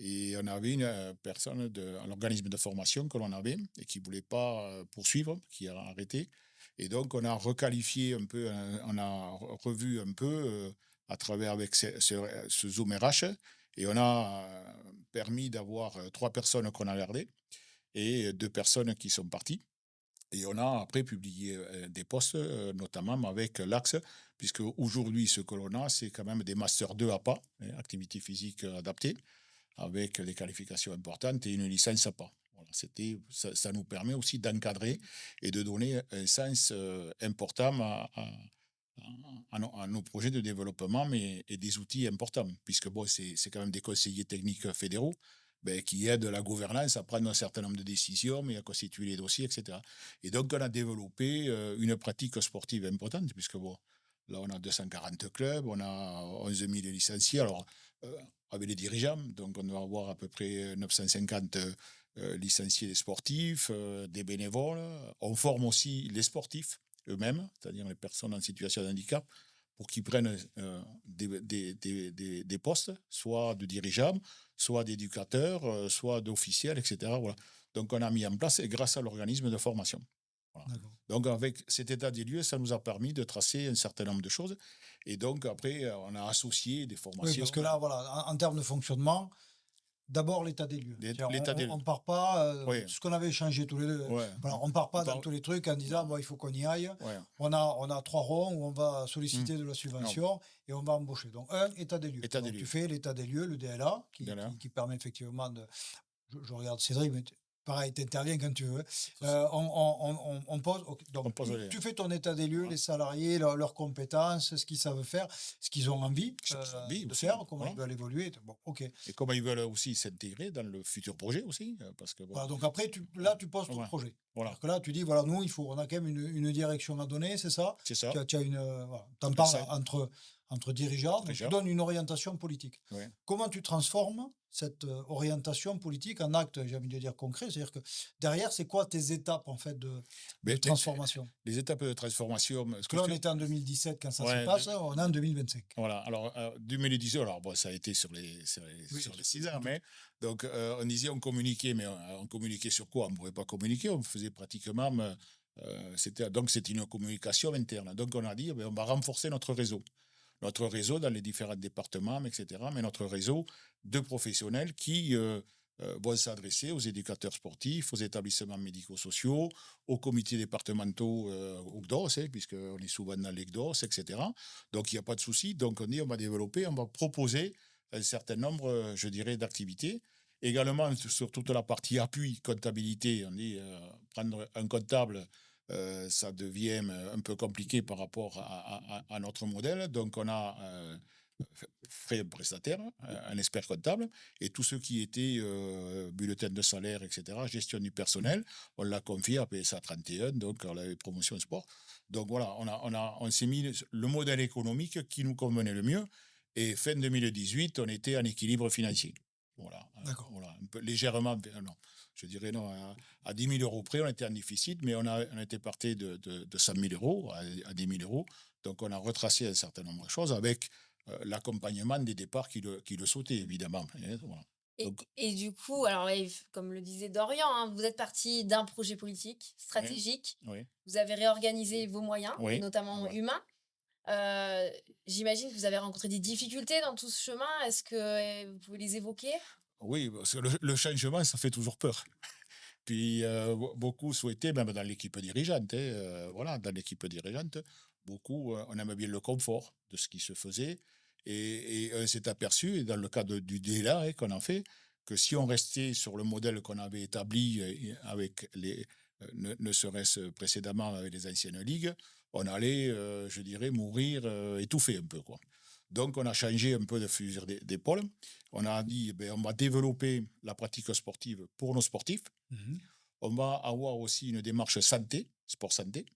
et on avait une personne à l'organisme de formation que l'on avait et qui ne voulait pas poursuivre, qui a arrêté. Et donc, on a requalifié un peu, on a revu un peu à travers avec ce Zoom RH, et on a permis d'avoir 3 personnes qu'on a gardées et 2 personnes qui sont parties. Et on a après publié des postes, notamment avec l'Axe, puisque aujourd'hui, ce que l'on a, c'est quand même des Master 2 APA, activité physique adaptée, avec des qualifications importantes et une licence APA. Voilà, ça nous permet aussi d'encadrer et de donner un sens important à nos projets de développement et des outils importants, puisque bon, c'est quand même des conseillers techniques fédéraux qui aident la gouvernance à prendre un certain nombre de décisions, mais à constituer les dossiers, etc. Et donc, on a développé une pratique sportive importante, puisque bon, là, on a 240 clubs, on a 11 000 licenciés, alors avec les dirigeants, donc on doit avoir à peu près 950 licenciés des sportifs, des bénévoles. On forme aussi les sportifs eux-mêmes, c'est-à-dire les personnes en situation de handicap, pour qu'ils prennent des postes, soit de dirigeants, soit d'éducateurs, soit d'officiels, etc. Voilà. Donc, on a mis en place, et grâce à l'organisme de formation. Voilà. Donc, avec cet état des lieux, ça nous a permis de tracer un certain nombre de choses. Et donc, après, on a associé des formations. Oui, parce que là, voilà, en termes de fonctionnement, d'abord l'état des lieux. On ne part pas, Oui. ce qu'on avait échangé tous les deux, Ouais. voilà, on ne part pas dans tous les trucs en disant bon, il faut qu'on y aille. Ouais. On a 3 ronds où on va solliciter de la subvention et on va embaucher. Donc, état des lieux. Donc, tu fais l'état des lieux, le DLA, qui permet effectivement de. Je regarde Cédric, mais pareil, tu interviens quand tu veux. On pose. Donc, tu fais ton état des lieux, les salariés, leurs compétences, ce qu'ils savent faire, ce qu'ils ont envie de faire, comment ils veulent évoluer. Bon, ok. Et comment ils veulent aussi s'intégrer dans le futur projet aussi. Parce que, voilà, donc après, tu poses ton projet. Voilà. Parce que là, tu dis, voilà, nous, on a quand même une direction à donner, c'est ça? C'est ça. Tu as t'en parles entre dirigeants, mais tu donnes une orientation politique. Ouais. Comment tu transformes cette orientation politique en acte, j'ai envie de dire, concret? C'est-à-dire que derrière, c'est quoi tes étapes, en fait, de transformation? Les étapes de transformation... Parce que là, on était en 2017 quand ça se passe, on est en 2025. Voilà, alors 2018, alors bon, ça a été sur les 6 ans, mais donc on disait on communiquait, mais on communiquait sur quoi? On ne pouvait pas communiquer, on faisait pratiquement... c'était une communication interne. Donc on a dit, on va renforcer notre réseau dans les différents départements, etc., mais notre réseau de professionnels qui vont s'adresser aux éducateurs sportifs, aux établissements médico-sociaux, aux comités départementaux au GDOS, puisqu'on est souvent dans les GDOS, etc. Donc il n'y a pas de souci. Donc on dit, on va développer, on va proposer un certain nombre, je dirais, d'activités. Également, sur toute la partie appui, comptabilité, on dit prendre un comptable, ça devient un peu compliqué par rapport à notre modèle. Donc, on a fait un prestataire, un expert comptable, et tous ceux qui étaient bulletins de salaire, etc., gestion du personnel, on l'a confié à PSA 31, donc on avait promotion sport. Donc voilà, on s'est mis le modèle économique qui nous convenait le mieux, et fin 2018, on était en équilibre financier. Voilà, voilà, un peu légèrement, non, je dirais non, à 10 000 euros près, on était en déficit, mais on était parti de 100 000 euros à 10 000 euros. Donc, on a retracé un certain nombre de choses avec l'accompagnement des départs qui le sautaient, évidemment. Voilà. Et du coup, alors, comme le disait Dorian, hein, vous êtes parti d'un projet politique, stratégique. Oui. Vous avez réorganisé vos moyens, et notamment humains. J'imagine que vous avez rencontré des difficultés dans tout ce chemin. Est-ce que vous pouvez les évoquer? Oui, parce que le changement, ça fait toujours peur. Puis beaucoup souhaitaient, même dans l'équipe dirigeante, dans l'équipe dirigeante, beaucoup, on aimait bien le confort de ce qui se faisait. Et on s'est aperçu, dans le cadre du DELA qu'on a fait, que si on restait sur le modèle qu'on avait établi avec ne serait-ce précédemment avec les anciennes ligues, on allait, je dirais, mourir étouffé un peu, quoi. Donc, on a changé un peu de fusil d'épaule. On a dit, on va développer la pratique sportive pour nos sportifs. On va avoir aussi une démarche santé, sport santé.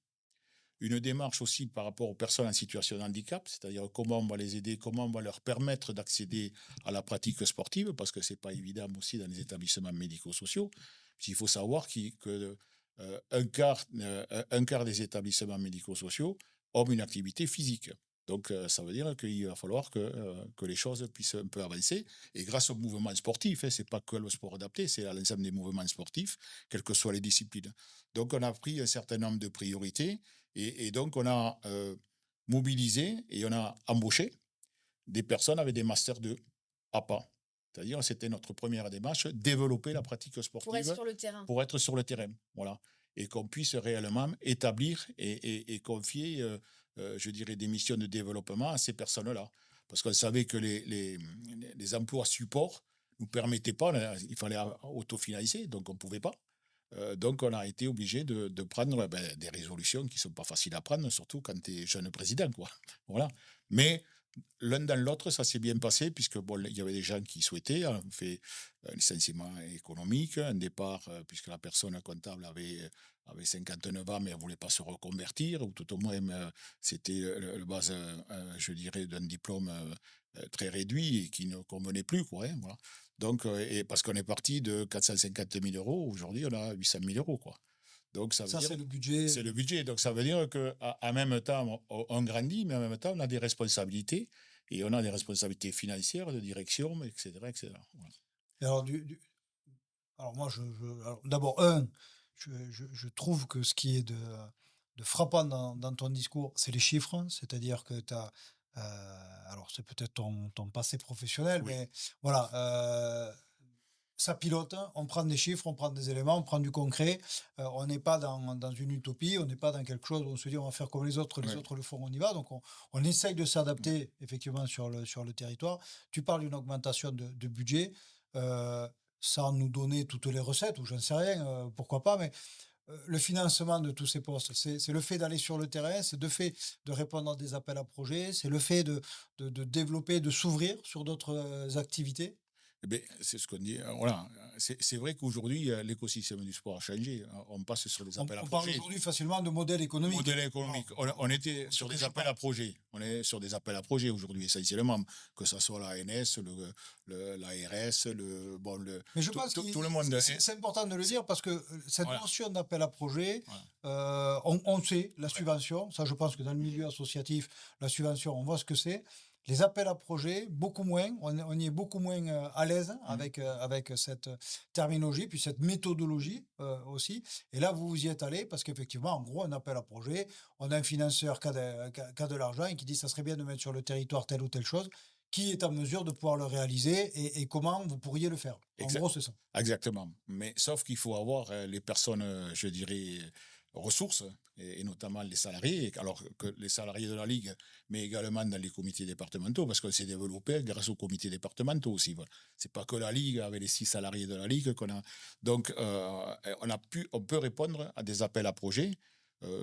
Une démarche aussi par rapport aux personnes en situation de handicap, c'est-à-dire comment on va les aider, comment on va leur permettre d'accéder à la pratique sportive, parce que ce n'est pas évident aussi dans les établissements médico-sociaux. Il faut savoir qu'un quart des établissements médico-sociaux ont une activité physique. Donc, ça veut dire qu'il va falloir que les choses puissent un peu avancer. Et grâce au mouvement sportif, ce n'est pas que le sport adapté, c'est à l'ensemble des mouvements sportifs, quelles que soient les disciplines. Donc, on a pris un certain nombre de priorités et donc on a mobilisé et on a embauché des personnes avec des Masters 2 APA. C'est-à-dire, c'était notre première démarche, développer la pratique sportive. Pour être sur le terrain. Pour être sur le terrain, voilà. et qu'on puisse réellement établir et confier, je dirais, des missions de développement à ces personnes-là. Parce qu'on savait que les emplois support ne nous permettaient pas, il fallait autofinancer, donc on ne pouvait pas. Donc, on a été obligé de prendre des résolutions qui ne sont pas faciles à prendre, surtout quand tu es jeune président, quoi. Voilà. Mais l'un dans l'autre, ça s'est bien passé, puisque bon, il y avait des gens qui souhaitaient. On fait un licenciement économique, un départ, puisque la personne comptable avait 59 ans, mais elle ne voulait pas se reconvertir, ou tout au moins, c'était le base, je dirais, d'un diplôme très réduit et qui ne convenait plus, quoi, hein, voilà. Donc, et parce qu'on est parti de 450 000 euros, aujourd'hui, on a 800 000 euros, quoi. Donc, ça veut Ça, dire, c'est le budget. c'est le budget. Donc, ça veut dire qu'en même temps, on grandit, mais en même temps, on a des responsabilités. Et on a des responsabilités financières, de direction, etc., etc. Voilà. Et alors moi, alors, d'abord, je trouve que ce qui est de frappant dans ton discours, c'est les chiffres. C'est-à-dire que tu as, alors c'est peut-être ton passé professionnel, Oui. mais voilà, ça pilote, on prend des chiffres, on prend des éléments, on prend du concret. On n'est pas dans une utopie, on n'est pas dans quelque chose où on se dit on va faire comme les autres Ouais. le font, on y va. Donc on essaye de s'adapter effectivement sur le territoire. Tu parles d'une augmentation de budget, euh, sans nous donner toutes les recettes, ou j'en sais rien, pourquoi pas, mais le financement de tous ces postes, c'est le fait d'aller sur le terrain, c'est le fait de répondre à des appels à projets, c'est le fait de développer, de s'ouvrir sur d'autres activités. Eh ben, c'est ce qu'on dit. Voilà. C'est vrai qu'aujourd'hui, l'écosystème du sport a changé. On passe sur des appels à On parle projets. aujourd'hui facilement de modèle économique. Modèle économique. On était sur des appels à projets. On est sur des appels à projets aujourd'hui, essentiellement, que ce soit l'ANS, l'ARS, Mais je pense tout le monde. c'est important de le dire parce que cette Voilà. notion d'appel à projet, Voilà. on sait la subvention. Ça, je pense que dans le milieu associatif, la subvention, on voit ce que c'est. Les appels à projets, beaucoup moins. On y est beaucoup moins à l'aise avec cette terminologie, puis cette méthodologie aussi. Et là, vous y êtes allé parce qu'effectivement, en gros, un appel à projet, on a un financeur qui a de l'argent et qui dit ça serait bien de mettre sur le territoire telle ou telle chose. Qui est en mesure de pouvoir le réaliser et comment vous pourriez le faire. En gros, c'est ça. Exactement. Mais sauf qu'il faut avoir les personnes, je dirais, ressources, et notamment les salariés, alors que les salariés de la Ligue, mais également dans les comités départementaux, parce qu'on s'est développé grâce aux comités départementaux aussi. Voilà. C'est pas que la Ligue, avec les 6 salariés de la Ligue qu'on a. Donc, on peut répondre à des appels à projets.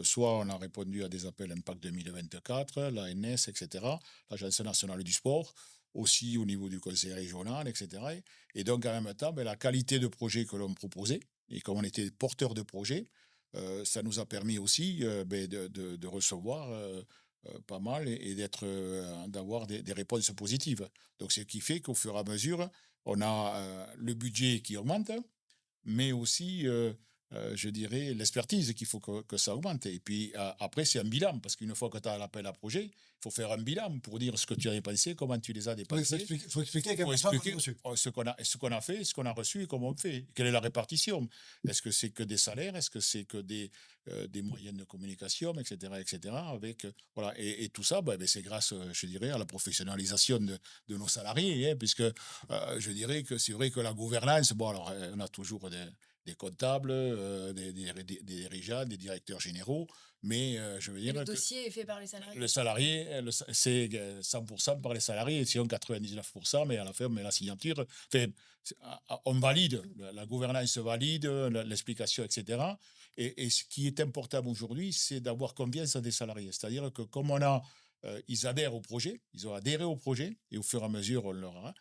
Soit on a répondu à des appels Impact 2024, l'ANS, etc., l'Agence nationale du sport, aussi au niveau du conseil régional, etc. Et donc, en même temps, la qualité de projet que l'on proposait, et comme on était porteur de projet, ça nous a permis aussi de recevoir pas mal et d'avoir des réponses positives. Donc, ce qui fait qu'au fur et à mesure, on a le budget qui augmente, mais aussi, je dirais, l'expertise qu'il faut que ça augmente. Et puis après, c'est un bilan, parce qu'une fois que tu as l'appel à projet, il faut faire un bilan pour dire ce que tu as dépensé, comment tu les as dépensés. Il faut expliquer Il faut expliquer ce qu'on a fait, ce qu'on a reçu et comment on fait. Quelle est la répartition? Est-ce que c'est que des salaires? Est-ce que c'est que des moyens de communication, etc., etc. Avec, voilà. Et tout ça, c'est grâce, je dirais, à la professionnalisation de nos salariés, hein, puisque je dirais que c'est vrai que la gouvernance, bon, alors, on a toujours des comptables, des dirigeants, des directeurs généraux, mais je veux Et dire le que dossier est fait par les salariés. le salarié, c'est 100% par les salariés, sinon 99%, mais à la fin, on met la signature. Enfin, on valide, la gouvernance valide, l'explication, etc. Et ce qui est important aujourd'hui, c'est d'avoir confiance des salariés. C'est-à-dire que comme ils adhèrent au projet, ils ont adhéré au projet, et au fur et à mesure, on leur a,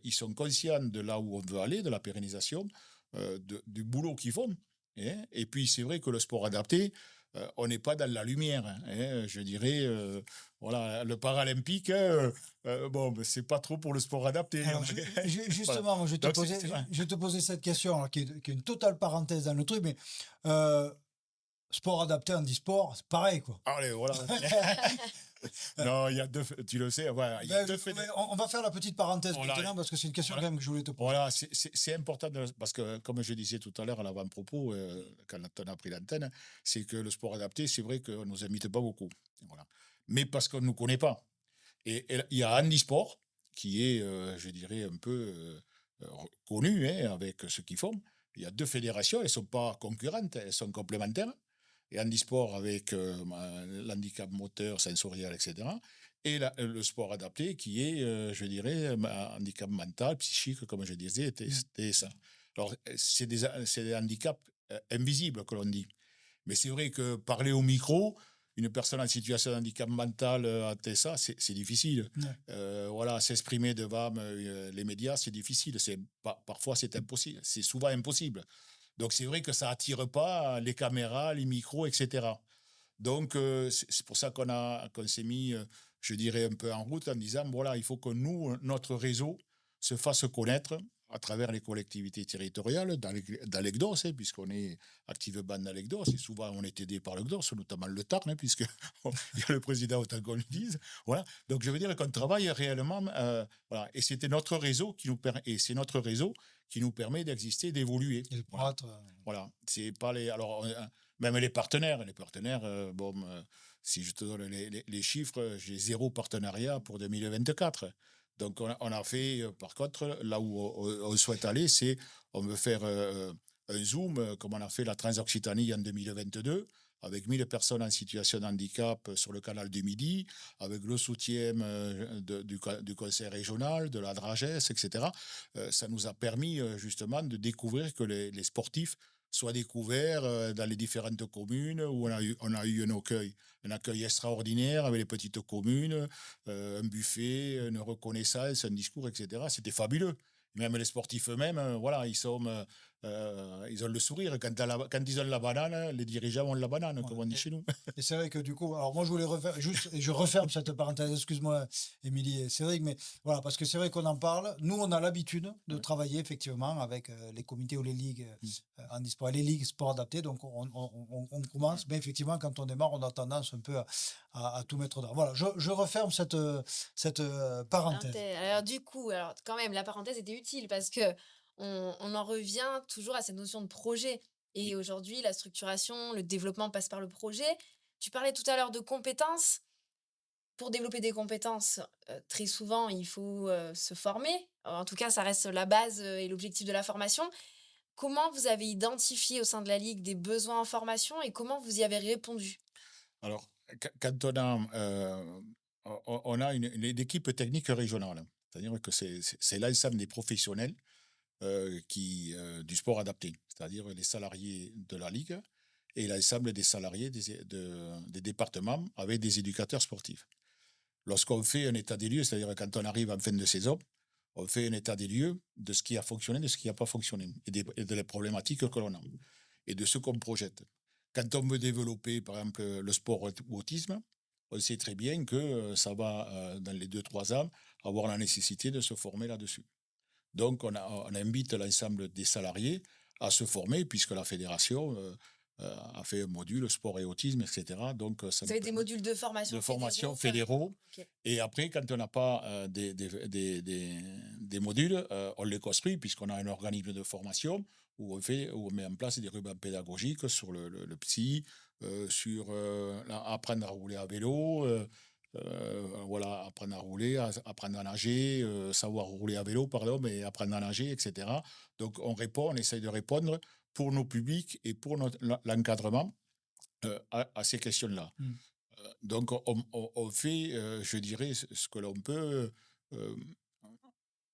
ils sont conscients de là où on veut aller, de la pérennisation, du boulot qu'ils font. Hein. Et puis, c'est vrai que le sport adapté, on n'est pas dans la lumière. Hein, je dirais, voilà, le paralympique, c'est pas trop pour le sport adapté. Alors, justement, Voilà. moi, je vais te poser cette question, alors, qui est une totale parenthèse dans le truc, mais sport adapté, handisport, c'est pareil, quoi. Allez, voilà. Non, il y a tu le sais, voilà, il y a deux on va faire la petite parenthèse maintenant, parce que c'est une question quand même que je voulais te poser. Voilà, c'est important, parce que, comme je disais tout à l'heure à l'avant-propos, quand on a pris l'antenne, c'est que le sport adapté, c'est vrai qu'on ne nous imite pas beaucoup. Voilà. Mais parce qu'on ne nous connaît pas. Et il y a Handisport, qui est, je dirais, un peu connu, hein, avec ce qu'ils font. il y a 2 fédérations, elles ne sont pas concurrentes, elles sont complémentaires. Et handisport avec l'handicap moteur, sensoriel, etc. Et le sport adapté qui est, je dirais, handicap mental, psychique, comme je disais, TSA. Alors, c'est des handicaps invisibles que l'on dit. Mais c'est vrai que parler au micro, une personne en situation de handicap mental à TSA, c'est difficile. Ouais. Voilà, s'exprimer devant les médias, c'est difficile. Parfois, c'est impossible. C'est souvent impossible. Donc, c'est vrai que ça attire pas les caméras, les micros, etc. Donc, c'est pour ça qu'on s'est mis, je dirais, un peu en route en disant, voilà, il faut que nous, notre réseau, se fasse connaître à travers les collectivités territoriales, dans l'EGDOS, puisqu'on est activement dans l'EGDOS, et souvent on est aidé par l'EGDOS, notamment le Tarn, puisqu'il y a le président, autant qu'on le dise. Voilà. Donc, je veux dire qu'on travaille réellement, voilà. Et c'était notre réseau et c'est notre réseau qui nous permet d'exister, d'évoluer. Et le Voilà. prêtre, Voilà. C'est pas les. Alors, même les partenaires, bon, si je te donne les chiffres, j'ai 0 partenariat pour 2024. Donc, on a fait, par contre, là où on souhaite aller, c'est on veut faire un Zoom, comme on a fait la Transoccitanie en 2022, avec 1000 personnes en situation de handicap sur le canal du Midi, avec le soutien du conseil régional, de la DRAGES, etc. Ça nous a permis justement de découvrir que les sportifs soient découverts dans les différentes communes où on a eu un accueil extraordinaire avec les petites communes, un buffet, une reconnaissance, un discours, etc. C'était fabuleux. Même les sportifs eux-mêmes, voilà, ils ont le sourire. Quand ils ont la banane, les dirigeants ont la banane, ouais. comme on dit chez nous. Et c'est vrai que du coup, alors moi je voulais refaire, juste, et je referme cette parenthèse, excuse-moi Émilie et Cédric, mais voilà, parce que c'est vrai qu'on en parle. Nous, on a l'habitude de travailler effectivement avec les comités ou les ligues en e-sport, les ligues sport adaptés, donc on commence, mais effectivement, quand on démarre, on a tendance un peu à tout mettre dedans. Voilà, je referme cette parenthèse. Alors du coup, alors quand même, la parenthèse était utile parce que on en revient toujours à cette notion de projet. Et aujourd'hui, la structuration, le développement passe par le projet. Tu parlais tout à l'heure de compétences. Pour développer des compétences, très souvent, il faut se former. En tout cas, ça reste la base et l'objectif de la formation. Comment vous avez identifié au sein de la Ligue des besoins en formation et comment vous y avez répondu? Alors, quand on a une équipe technique régionale, c'est-à-dire que c'est l'ensemble des professionnels du sport adapté, c'est-à-dire les salariés de la Ligue et l'ensemble des salariés des départements avec des éducateurs sportifs. Lorsqu'on fait un état des lieux, c'est-à-dire quand on arrive en fin de saison, on fait un état des lieux de ce qui a fonctionné, de ce qui n'a pas fonctionné, et de les problématiques que l'on a, et de ce qu'on projette. Quand on veut développer, par exemple, le sport ou autisme, on sait très bien que ça va, dans les 2-3 ans, avoir la nécessité de se former là-dessus. Donc, on invite l'ensemble des salariés à se former, puisque la fédération a fait un module sport et autisme, etc. Donc, ça Vous nous avez des permet modules de formation de formation fédéraux? fédéraux. Ok. Et après, quand on n'a pas des modules, on les construit, puisqu'on a un organisme de formation où on met en place des rubans pédagogiques sur le psy, sur apprendre à rouler à vélo, voilà, apprendre à rouler, apprendre à nager, savoir rouler à vélo, pardon, mais apprendre à nager, etc. Donc, on essaye de répondre pour nos publics et pour l'encadrement à ces questions-là. Donc, on fait, je dirais, ce que l'on peut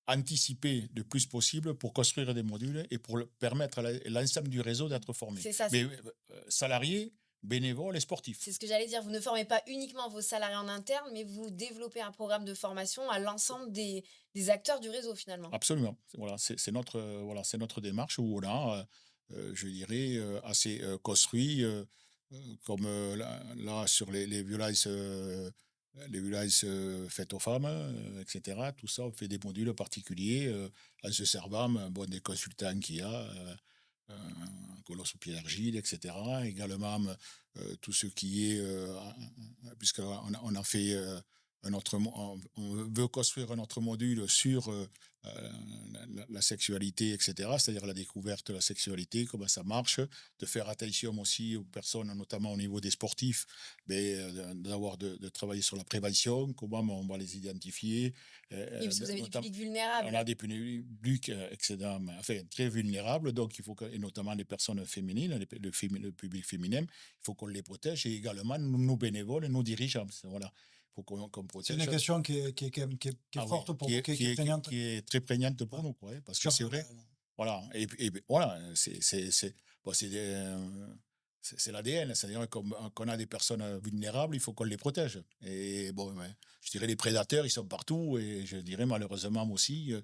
anticiper le plus possible pour construire des modules et pour permettre à l'ensemble du réseau d'être formé. C'est ça, Mais salariés, bénévoles et sportifs. c'est ce que j'allais dire. Vous ne formez pas uniquement vos salariés en interne, mais vous développez un programme de formation à l'ensemble des acteurs du réseau finalement. Absolument. Voilà, c'est notre démarche où on a, je dirais, assez construit, comme là, sur les violences. Les violences faites aux femmes, etc. Tout ça, on fait des modules particuliers en se servant des consultants qu'il y a, Colosse ou Pierre Gilles, etc. Également, tout ce qui est, puisqu'on on a fait on veut construire un autre module sur la sexualité, etc., c'est-à-dire la découverte de la sexualité, comment ça marche, de faire attention aussi aux personnes, notamment au niveau des sportifs, de travailler sur la prévention, comment on va les identifier. Oui, parce que vous avez du public On vulnérable. a des publics enfin, très vulnérables, donc il faut et notamment les personnes féminines, le public féminin, il faut qu'on les protège et également nos bénévoles et nos dirigeants. Voilà. Il faut qu'on C'est protège. une question qui est quand même qui est forte pour vous, qui est prégnante. Qui est très prégnante pour nous, quoi, parce que Sur, c'est vrai. Voilà. Et voilà, bon, c'est l'ADN, c'est-à-dire qu'on a des personnes vulnérables, il faut qu'on les protège. Et bon, je dirais les prédateurs, ils sont partout, et je dirais malheureusement aussi,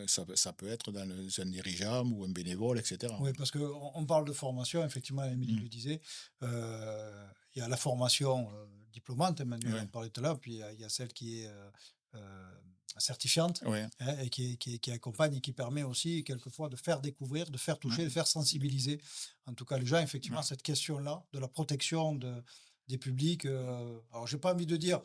ça peut être dans un dirigeant ou un bénévole, etc. Oui, parce qu'on parle de formation, effectivement, Émilie le disait, il y a la formation diplômante, Emmanuel Ouais. en parlait tout à l'heure, puis il y a celle qui est certifiante, Ouais. et qui accompagne et qui permet aussi quelquefois de faire découvrir, de faire toucher, de faire sensibiliser, en tout cas les gens, effectivement, à cette question-là, de la protection des publics. Alors, j'ai pas envie de dire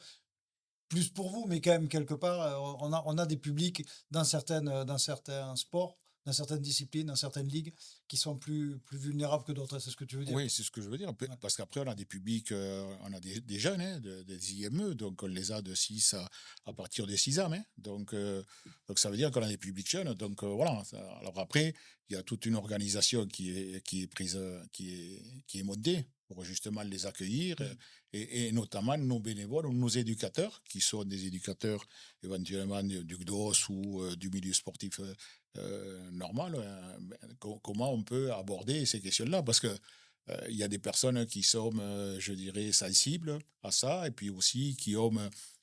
plus pour vous, mais quand même, quelque part, on a des publics dans certains sports, dans certaines disciplines, dans certaines ligues, qui sont plus vulnérables que d'autres. C'est ce que tu veux dire? Oui, c'est ce que je veux dire. Parce qu'après, on a des publics, on a des jeunes, hein, des IME, donc on les a de 6 à partir de 6 ans. Hein, donc ça veut dire qu'on a des publics jeunes. Donc voilà. Alors après, il y a toute une organisation qui est prise, qui est montée pour justement les accueillir, et notamment nos bénévoles ou nos éducateurs, qui sont des éducateurs éventuellement du GDOS ou du milieu sportif normal. Comment on peut aborder ces questions-là? Parce que il y a des personnes qui sont, je dirais, sensibles à ça, et puis aussi qui ont,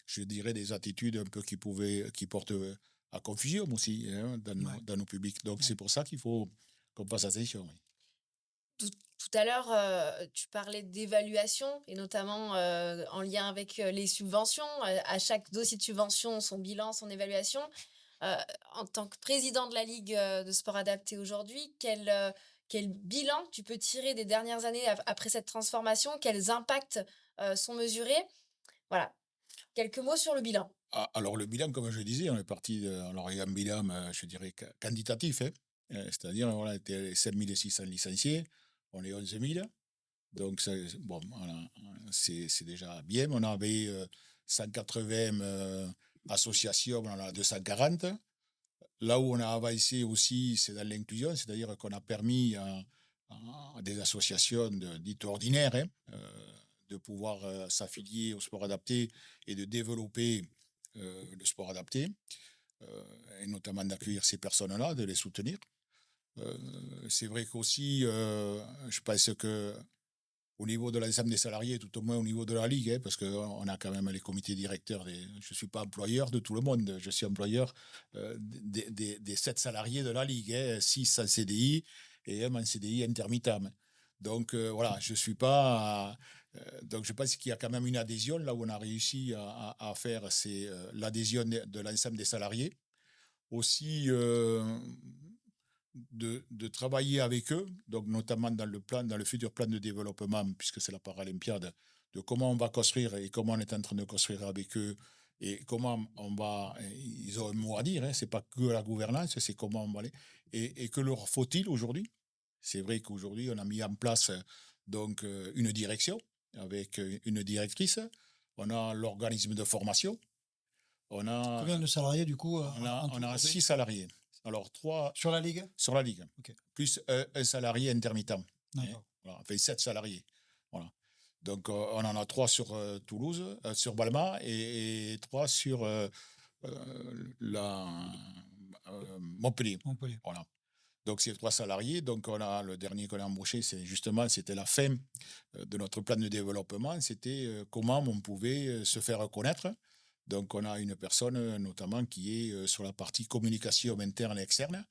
je dirais, des attitudes un peu qui portent à confusion aussi, hein, dans nos publics. Donc c'est pour ça qu'il faut qu'on fasse attention. Oui. Tout à l'heure, tu parlais d'évaluation et notamment en lien avec les subventions. À chaque dossier de subvention, son bilan, son évaluation. Euh, En tant que président de la Ligue de sport adapté aujourd'hui, quel bilan tu peux tirer des dernières années après cette transformation? Quels impacts sont mesurés? Voilà, quelques mots sur le bilan. Alors le bilan, comme je disais, on est parti alors il y a un bilan, je dirais, quantitatif, hein, c'est-à-dire, voilà, on était 5600 licenciés, on est 11 000. Donc, bon, voilà, c'est déjà bien. On avait 180 associations, on en a 240. Là où on a avancé aussi, c'est dans l'inclusion, c'est-à-dire qu'on a permis à des associations dites ordinaires, hein, de pouvoir s'affilier au sport adapté et de développer le sport adapté, et notamment d'accueillir ces personnes-là, de les soutenir. C'est vrai qu'aussi, je pense que au niveau de l'ensemble des salariés, tout au moins au niveau de la Ligue, hein, parce qu'on a quand même les comités directeurs. Je ne suis pas employeur de tout le monde, je suis employeur des 7 salariés de la Ligue, hein, 6 en CDI et 1 en CDI intermittent. Donc voilà, je suis pas. Donc je pense qu'il y a quand même une adhésion, là où on a réussi à faire, c'est l'adhésion de l'ensemble des salariés. Aussi, de travailler avec eux, donc notamment dans le futur plan de développement, puisque c'est la Paralympiade, de comment on va construire et comment on est en train de construire avec eux, et comment on va. Ils ont un mot à dire, hein, c'est pas que la gouvernance, c'est comment on va aller. Et que leur faut-il aujourd'hui? C'est vrai qu'aujourd'hui, on a mis en place donc une direction avec une directrice, on a l'organisme de formation, on a. Combien de salariés, du coup, On a 6 salariés. Alors, 3 sur la Ligue? sur la Ligue, Ok. plus un salarié intermittent. D'accord. Voilà, on fait 7 salariés. Voilà. Donc, on en a 3 sur Toulouse, sur Balma, et 3 sur Montpellier. Montpellier. Voilà. Donc, c'est 3 salariés. Donc, le dernier qu'on a embauché, c'était la fin de notre plan de développement. C'était comment on pouvait se faire connaître. Donc, on a une personne notamment qui est sur la partie communication interne et externe,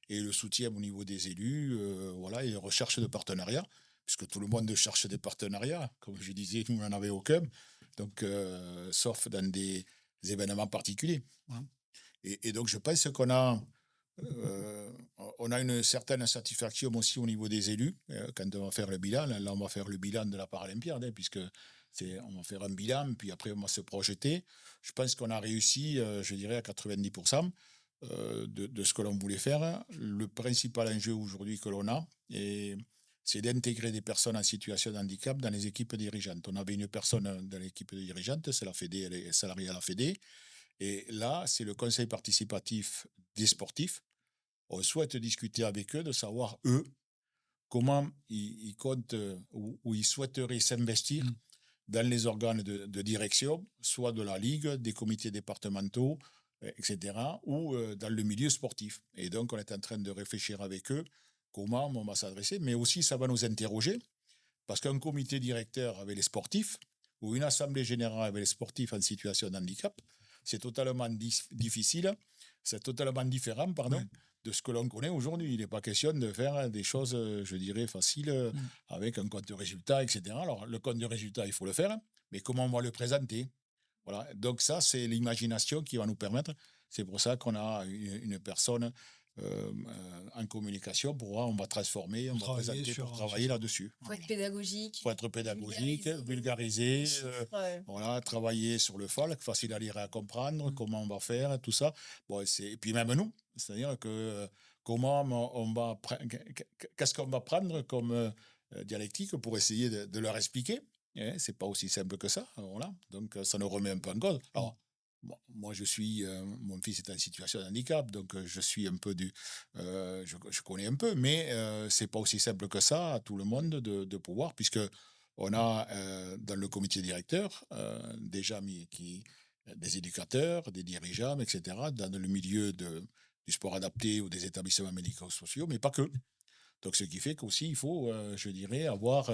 et le soutien au niveau des élus, voilà, et recherche de partenariats, puisque tout le monde cherche des partenariats. Comme je disais, nous, on n'en avait aucun, donc, sauf dans des événements particuliers. Hein. Et donc, je pense on a une certaine satisfaction aussi au niveau des élus quand on va faire le bilan. Là, on va faire le bilan de la Paralympiade, hein, puisque On va faire un bilan, puis après, on va se projeter. Je pense qu'on a réussi, je dirais, à 90% de ce que l'on voulait faire. Le principal enjeu aujourd'hui que l'on a, c'est d'intégrer des personnes en situation de handicap dans les équipes dirigeantes. On avait une personne dans l'équipe dirigeante, c'est la Fédé, elle est salariée à la Fédé. Et là, c'est le conseil participatif des sportifs. On souhaite discuter avec eux de savoir, eux, comment ils comptent ou ils souhaiteraient s'investir dans les organes de direction, soit de la Ligue, des comités départementaux, etc., ou dans le milieu sportif. Et donc, on est en train de réfléchir avec eux comment on va s'adresser, mais aussi ça va nous interroger, parce qu'un comité directeur avec les sportifs, ou une assemblée générale avec les sportifs en situation de handicap, c'est totalement difficile, c'est totalement différent, pardon, de ce que l'on connaît aujourd'hui. Il n'est pas question de faire des choses, je dirais, faciles, avec un compte de résultat, etc. Alors, le compte de résultat, il faut le faire, mais comment on va le présenter? Voilà. Donc ça, c'est l'imagination qui va nous permettre. C'est pour ça qu'on a une personne en communication on va transformer, on va présenter pour travailler là-dessus. Faut être pédagogique. Faut être pédagogique, vulgariser, voilà, travailler sur le FALC, facile à lire et à comprendre, comment on va faire, tout ça. Bon, et puis même nous, c'est-à-dire que qu'est-ce qu'on va prendre comme dialectique pour essayer de leur expliquer. C'est pas aussi simple que ça. Voilà. Donc, ça nous remet un peu en cause. Alors, moi, mon fils est en situation de handicap, donc je suis un peu je connais un peu, mais c'est pas aussi simple que ça à tout le monde de pouvoir, puisque on a dans le comité directeur déjà des éducateurs, des dirigeants, etc., dans le milieu du sport adapté ou des établissements médico-sociaux, mais pas que. Donc, ce qui fait qu'aussi, il faut, je dirais, avoir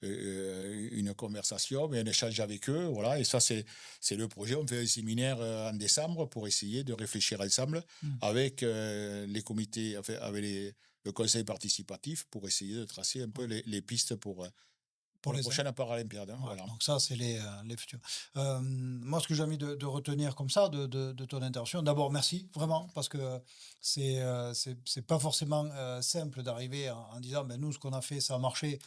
une conversation, mais un échange avec eux. Voilà. Et ça, c'est le projet. On fait un séminaire en décembre pour essayer de réfléchir ensemble avec les comités, enfin, avec le conseil participatif pour essayer de tracer un peu les pistes pour la prochaine Paralympiade. Ouais, Voilà. donc ça, c'est les futurs. Moi, ce que j'ai envie de retenir comme ça de ton intervention, d'abord, merci, vraiment, parce que c'est pas forcément simple d'arriver en disant, ben, nous, ce qu'on a fait, ça a marché,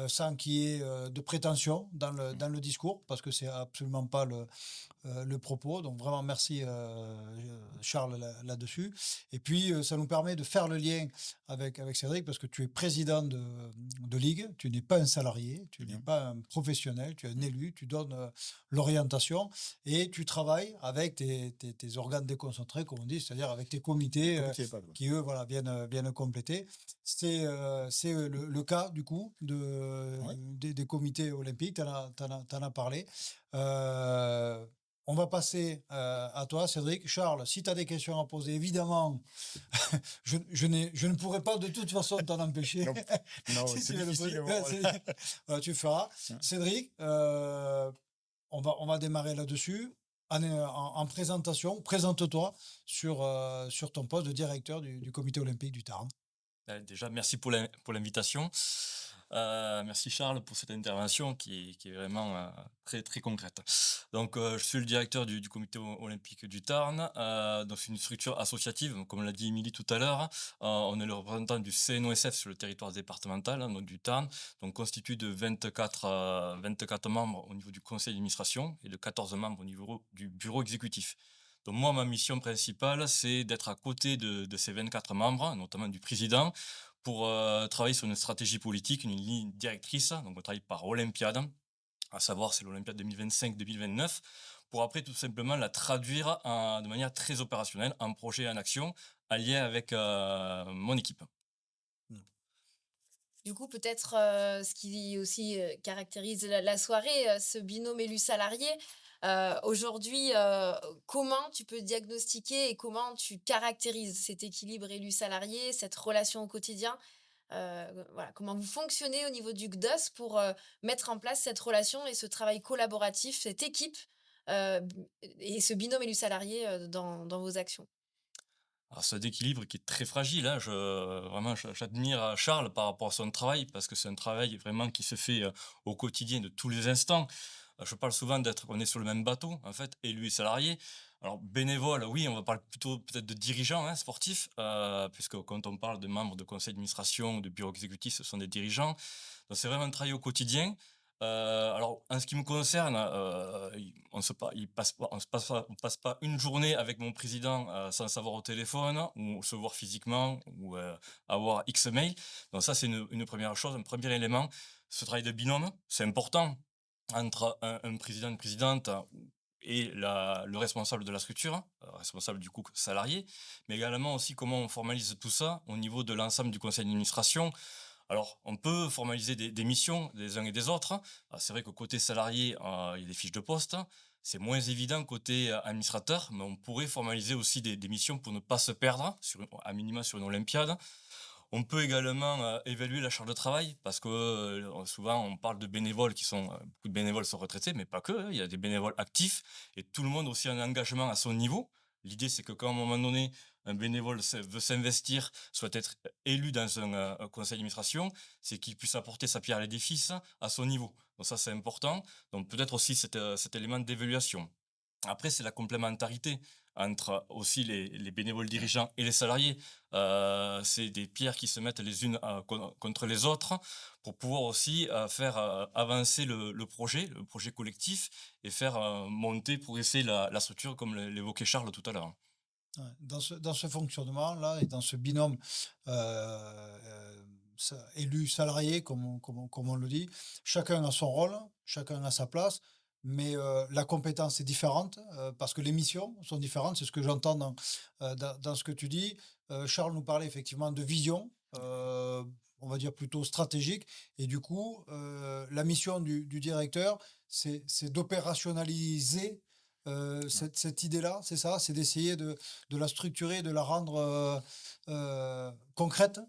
sans qu'il y ait de prétention dans le discours, parce que c'est absolument pas le propos. Donc vraiment, merci Charles là-dessus. Et puis, ça nous permet de faire le lien avec Cédric, parce que tu es président de Ligue, tu n'es pas un salarié, tu n'es pas un professionnel, tu es un élu, tu donnes l'orientation et tu travailles avec tes organes déconcentrés, comme on dit, c'est-à-dire avec tes comités qui, eux, voilà, viennent compléter. C'est le cas, du coup, des comités olympiques, tu en as parlé. On va passer à toi, Cédric. Charles, si tu as des questions à poser, évidemment, je ne pourrai pas de toute façon t'en empêcher. Non, c'est difficile. Voilà, tu feras. Cédric, on va démarrer là-dessus. En présentation, présente-toi sur ton poste de directeur du comité olympique du Tarn. Déjà, merci pour l'invitation. Merci Charles pour cette intervention qui est vraiment très très concrète. Donc je suis le directeur du comité olympique du Tarn. Donc c'est une structure associative, comme l'a dit Émilie tout à l'heure. On est le représentant du CNOSF sur le territoire départemental, donc du Tarn, donc constitué de 24 membres au niveau du conseil d'administration et de 14 membres au niveau du bureau exécutif. Donc moi, ma mission principale, c'est d'être à côté de ces 24 membres, notamment du président, pour travailler sur une stratégie politique, une ligne directrice. Donc on travaille par Olympiade, à savoir c'est l'Olympiade 2025-2029, pour après tout simplement la traduire de manière très opérationnelle, en projet et en action, allié avec mon équipe. Du coup, peut-être ce qui aussi caractérise la soirée, ce binôme élu-salarié. Aujourd'hui, comment tu peux diagnostiquer et comment tu caractérises cet équilibre élu-salarié, cette relation au quotidien? Voilà, comment vous fonctionnez au niveau du GDOS pour mettre en place cette relation et ce travail collaboratif, cette équipe et ce binôme élu-salarié dans vos actions? Alors cet équilibre qui est très fragile, hein, vraiment j'admire Charles par rapport à son travail, parce que c'est un travail vraiment qui se fait au quotidien de tous les instants. Je parle souvent on est sur le même bateau, en fait, élu et salarié. Alors bénévole, oui, on va parler plutôt peut-être de dirigeants sportifs, puisque quand on parle de membres de conseil d'administration ou de bureau exécutif, ce sont des dirigeants. Donc c'est vraiment un travail au quotidien. Alors, en ce qui me concerne, on passe pas une journée avec mon président sans savoir au téléphone ou se voir physiquement ou avoir X mails. Donc ça, c'est une première chose, un premier élément. Ce travail de binôme, c'est important entre un président, une présidente et le responsable de la structure, responsable du coup salarié, mais également aussi comment on formalise tout ça au niveau de l'ensemble du conseil d'administration. Alors, on peut formaliser des missions des uns et des autres. C'est vrai que côté salarié, il y a des fiches de poste. C'est moins évident côté administrateur, mais on pourrait formaliser aussi des missions pour ne pas se perdre, à minima sur une Olympiade. On peut également évaluer la charge de travail, parce que souvent on parle de bénévoles beaucoup de bénévoles sont retraités, mais pas que, hein, il y a des bénévoles actifs, et tout le monde aussi a un engagement à son niveau. L'idée, c'est que quand à un moment donné, un bénévole veut s'investir, souhaite être élu dans un conseil d'administration, c'est qu'il puisse apporter sa pierre à l'édifice à son niveau. Donc ça, c'est important. Donc peut-être aussi cet élément d'évaluation. Après, c'est la complémentarité entre aussi les bénévoles dirigeants et les salariés. C'est des pierres qui se mettent les unes contre les autres pour pouvoir aussi faire avancer le projet collectif et faire monter, progresser la structure, comme l'évoquait Charles tout à l'heure. Ouais, dans ce fonctionnement-là et dans ce binôme élu salarié, comme on le dit, chacun a son rôle, chacun a sa place, mais la compétence est différente parce que les missions sont différentes. C'est ce que j'entends dans ce que tu dis. Charles nous parlait effectivement de vision, on va dire plutôt stratégique, et du coup, la mission du directeur, c'est d'opérationnaliser cette idée-là, c'est ça? C'est d'essayer de la structurer, de la rendre concrète?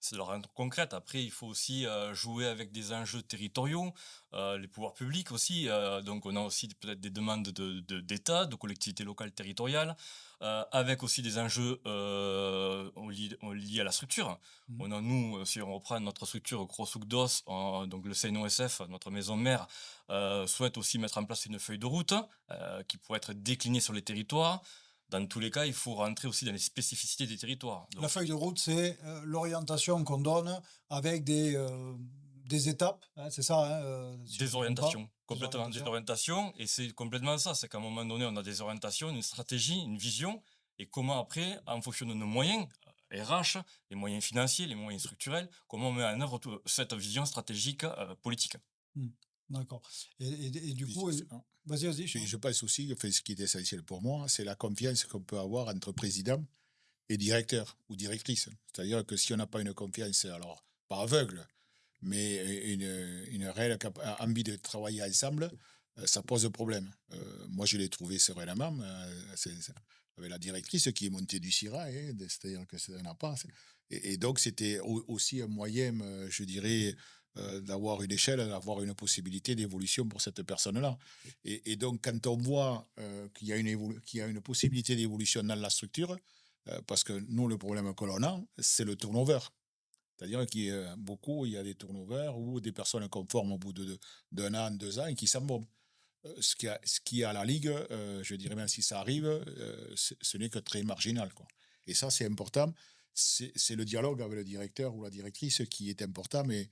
C'est de la rendre concrète. Après, il faut aussi jouer avec des enjeux territoriaux, les pouvoirs publics aussi. Donc, on a aussi peut-être des demandes d'État, de collectivités locales territoriales, avec aussi des enjeux liés à la structure. Mhm. On a, nous, si on reprend notre structure Crossougdos, donc le CNOSF, notre maison mère, souhaite aussi mettre en place une feuille de route qui pourrait être déclinée sur les territoires. Dans tous les cas, il faut rentrer aussi dans les spécificités des territoires. La feuille de route, c'est l'orientation qu'on donne avec des étapes, hein, c'est ça, hein, si je Des ne me trompe pas. orientations, complètement des orientations, et c'est complètement ça, c'est qu'à un moment donné, on a des orientations, une stratégie, une vision, et comment après, en fonction de nos moyens, RH, les moyens financiers, les moyens structurels, comment on met en œuvre cette vision stratégique politique. Hmm, d'accord. Et du Puis, coup, vas-y, Je Charles. je pense aussi, enfin, ce qui est essentiel pour moi, c'est la confiance qu'on peut avoir entre président et directeur ou directrice. C'est-à-dire que si on n'a pas une confiance, alors pas aveugle, mais une réelle envie de travailler ensemble, ça pose problème. Moi, je l'ai trouvé sereinement avec la directrice qui est montée du Syrah, hein, c'est-à-dire que ça n'a pas. Et donc, c'était aussi un moyen, je dirais, d'avoir une échelle, d'avoir une possibilité d'évolution pour cette personne-là. Et donc, quand on voit qu'il y a une possibilité d'évolution dans la structure, parce que nous, le problème que l'on a, c'est le turnover. C'est-à-dire qu'il y a il y a des turnovers ou des personnes qu'on forme au bout d'un an, 2 ans et qui s'en vont. Ce qui est à la Ligue, je dirais même si ça arrive, ce n'est que très marginal, quoi. Et ça, c'est important. C'est le dialogue avec le directeur ou la directrice qui est important, mais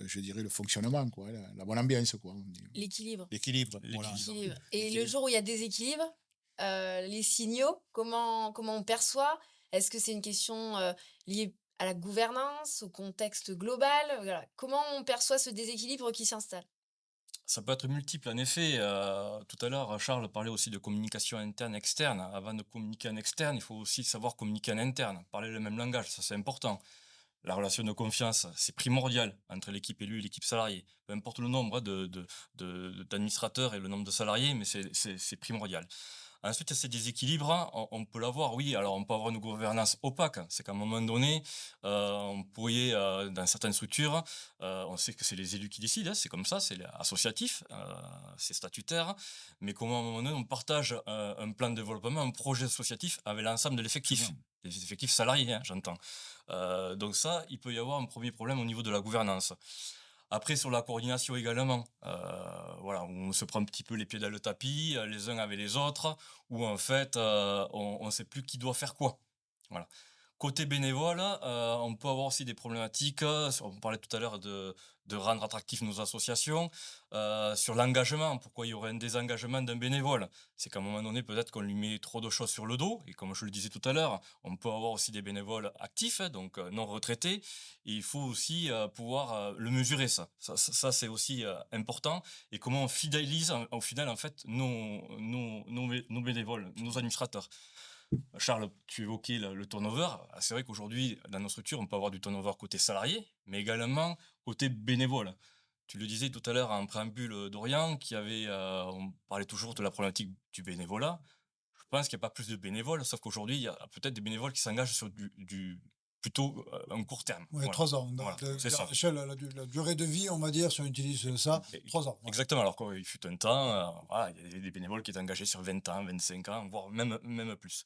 je dirais le fonctionnement, quoi, la bonne ambiance, quoi. L'équilibre. L'équilibre, voilà. L'équilibre. Et le jour où il y a déséquilibre, les signaux, comment on perçoit? Est-ce que c'est une question liée à la gouvernance, au contexte global? Voilà. Comment on perçoit ce déséquilibre qui s'installe? Ça peut être multiple, en effet. Tout à l'heure, Charles parlait aussi de communication interne, externe. Avant de communiquer en externe, il faut aussi savoir communiquer en interne, parler le même langage, ça c'est important. La relation de confiance, c'est primordial entre l'équipe élue et l'équipe salariée. Peu importe le nombre d'administrateurs et le nombre de salariés, mais c'est primordial. Ensuite, ces déséquilibres, on peut l'avoir, oui. Alors, on peut avoir une gouvernance opaque. C'est qu'à un moment donné, on pourrait, dans certaines structures, on sait que c'est les élus qui décident, hein, c'est comme ça, c'est associatif, c'est statutaire. Mais comment à un moment donné, on partage un plan de développement, un projet associatif avec l'ensemble de l'effectif, des effectifs salariés, hein, j'entends. Donc ça, il peut y avoir un premier problème au niveau de la gouvernance. Après, sur la coordination également, voilà, on se prend un petit peu les pieds dans le tapis, les uns avec les autres, où en fait, on ne sait plus qui doit faire quoi. Voilà. Côté bénévole, on peut avoir aussi des problématiques, on parlait tout à l'heure de rendre attractifs nos associations, sur l'engagement. Pourquoi il y aurait un désengagement d'un bénévole? C'est qu'à un moment donné, peut-être qu'on lui met trop de choses sur le dos et comme je le disais tout à l'heure, on peut avoir aussi des bénévoles actifs, hein, donc non retraités et il faut aussi, pouvoir, le mesurer ça. Ça, c'est aussi, important et comment on fidélise au final, en fait, nos bénévoles, nos administrateurs. Charles, tu évoquais le turnover. Ah, c'est vrai qu'aujourd'hui, dans nos structures, on peut avoir du turnover côté salarié, mais également côté bénévole. Tu le disais tout à l'heure en préambule, Dorian, on parlait toujours de la problématique du bénévolat. Je pense qu'il n'y a pas plus de bénévoles, sauf qu'aujourd'hui, il y a peut-être des bénévoles qui s'engagent sur plutôt un court terme. Ouais, Voilà, 3 ans. voilà, c'est ça. La durée de vie, on va dire, si on utilise ça, Et- 3 ans. Ouais. Exactement, alors qu'il fut un temps, voilà, il y avait des bénévoles qui étaient engagés sur 20 ans, 25 ans, voire même plus.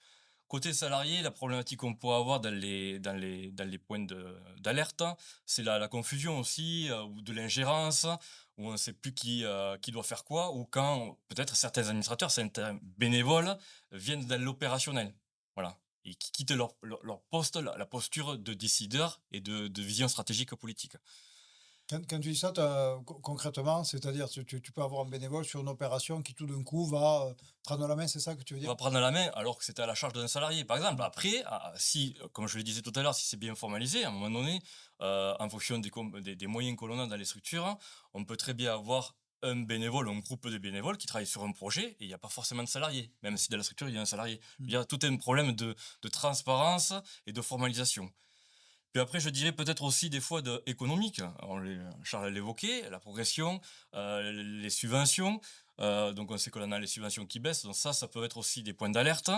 Côté salarié, la problématique qu'on pourrait avoir dans les points d'alerte, hein, c'est la confusion aussi, ou de l'ingérence, où on ne sait plus qui doit faire quoi, ou quand peut-être certains administrateurs, certains bénévoles viennent dans l'opérationnel. Voilà. Et qui quittent leur poste, la posture de décideur et de vision stratégique politique. Quand tu dis ça, concrètement, c'est-à-dire tu peux avoir un bénévole sur une opération qui tout d'un coup va prendre la main, c'est ça que tu veux On dire? va prendre la main alors que c'était à la charge d'un salarié. Par exemple, après, si, comme je le disais tout à l'heure, si c'est bien formalisé, à un moment donné, en fonction des moyens que l'on a dans les structures, on peut très bien avoir un bénévole, un groupe de bénévoles qui travaillent sur un projet et il n'y a pas forcément de salarié, même si dans la structure il y a un salarié. Il y a tout un problème de transparence et de formalisation. Puis après, je dirais peut-être aussi des fois économique. Charles l'évoquait, la progression, les subventions. Donc on sait que l'on a les subventions qui baissent. Donc ça peut être aussi des points d'alerte.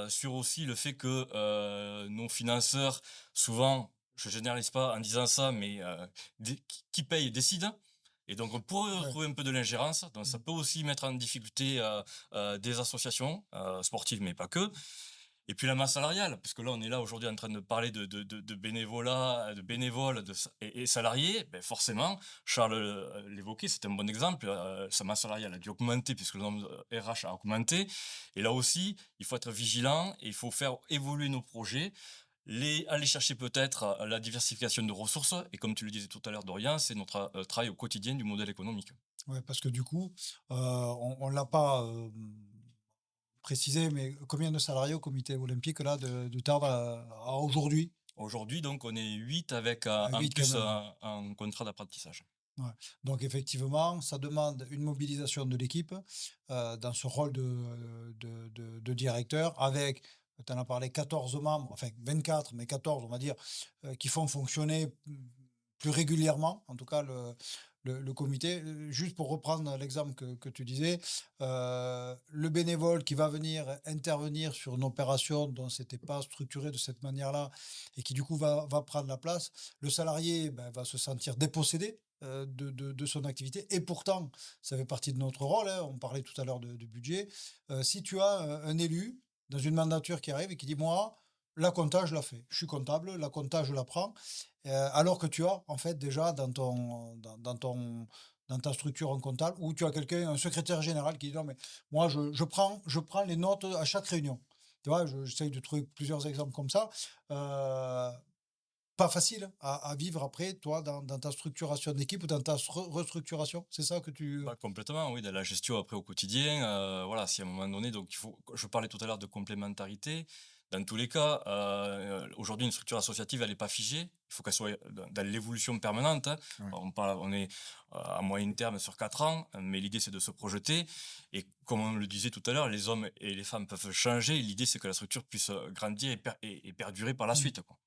Sur aussi le fait que nos financeurs, souvent, je généralise pas en disant ça, mais qui paye décide. Et donc on pourrait Ouais. retrouver un peu de l'ingérence. Donc ça peut aussi mettre en difficulté des associations sportives, mais pas que. Et puis la masse salariale, parce que là, on est là aujourd'hui en train de parler de bénévolat, de bénévoles et salariés. Ben forcément, Charles l'évoquait, c'est un bon exemple. Sa masse salariale a dû augmenter puisque le nombre de RH a augmenté. Et là aussi, il faut être vigilant et il faut faire évoluer nos projets. Aller chercher peut-être la diversification de ressources. Et comme tu le disais tout à l'heure, Dorian, c'est notre travail au quotidien du modèle économique. Ouais, parce que du coup, on l'a pas précisé, mais combien de salariés au comité olympique là de Tarbes à aujourd'hui? Aujourd'hui, donc, on est 8 avec À en 8 quand plus même. un contrat d'apprentissage. Ouais. Donc effectivement, ça demande une mobilisation de l'équipe dans ce rôle de directeur avec, tu en as parlé, 14 membres, enfin 24, mais 14 on va dire, qui font fonctionner plus régulièrement, en tout cas le comité. Juste pour reprendre l'exemple que tu disais, le bénévole qui va venir intervenir sur une opération dont c'était pas structuré de cette manière-là et qui du coup va prendre la place, le salarié ben, va se sentir dépossédé de son activité. Et pourtant, ça fait partie de notre rôle, hein, on parlait tout à l'heure de budget. Si tu as un élu dans une mandature qui arrive et qui dit, moi, la compta, je la fais. Je suis comptable, la compta, je la prends. Alors que tu as, en fait, déjà dans ta structure en comptable, où tu as quelqu'un, un secrétaire général qui dit, non, mais moi, je prends les notes à chaque réunion. Tu vois, j'essaye de trouver plusieurs exemples comme ça. Euh, Pas facile à vivre après, toi, dans ta structuration d'équipe ou dans ta restructuration. C'est ça que tu. Bah, complètement, oui, de la gestion après au quotidien. Voilà, si à un moment donné, donc il faut. Je parlais tout à l'heure de complémentarité. Dans tous les cas, aujourd'hui, une structure associative, elle n'est pas figée. Il faut qu'elle soit dans l'évolution permanente, hein. Ouais. On est à moyen terme sur 4 ans, mais l'idée c'est de se projeter. Et comme on le disait tout à l'heure, les hommes et les femmes peuvent changer. L'idée c'est que la structure puisse grandir et perdurer par la Mm. suite, quoi.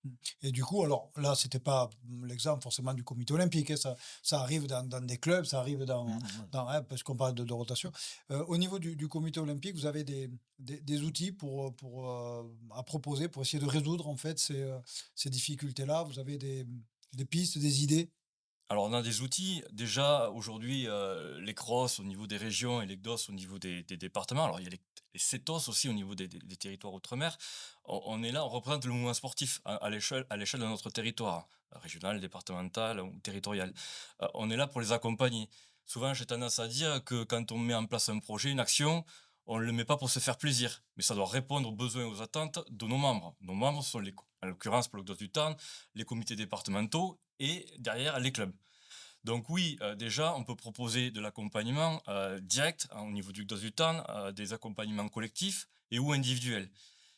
Et du coup, alors là, c'était pas l'exemple forcément du comité olympique, hein, ça arrive dans des clubs, ça arrive hein, parce qu'on parle de rotation. Au niveau du comité olympique, vous avez des outils à proposer pour essayer de résoudre en fait ces difficultés-là. Vous avez des pistes, des idées. Alors, on a des outils. Déjà, aujourd'hui, les CROSS au niveau des régions et les GDOS au niveau des départements. Alors, il y a les CETOS aussi au niveau des territoires outre-mer. On est là, on représente le mouvement sportif à l'échelle de notre territoire, régional, départemental ou territorial. On est là pour les accompagner. Souvent, j'ai tendance à dire que quand on met en place un projet, une action, on ne le met pas pour se faire plaisir, mais ça doit répondre aux besoins et aux attentes de nos membres. Nos membres sont, en l'occurrence, pour le GDOS du Tarn, les comités départementaux et derrière les clubs. Donc oui, déjà, on peut proposer de l'accompagnement direct au niveau du GDOS du Tarn, des accompagnements collectifs et ou individuels.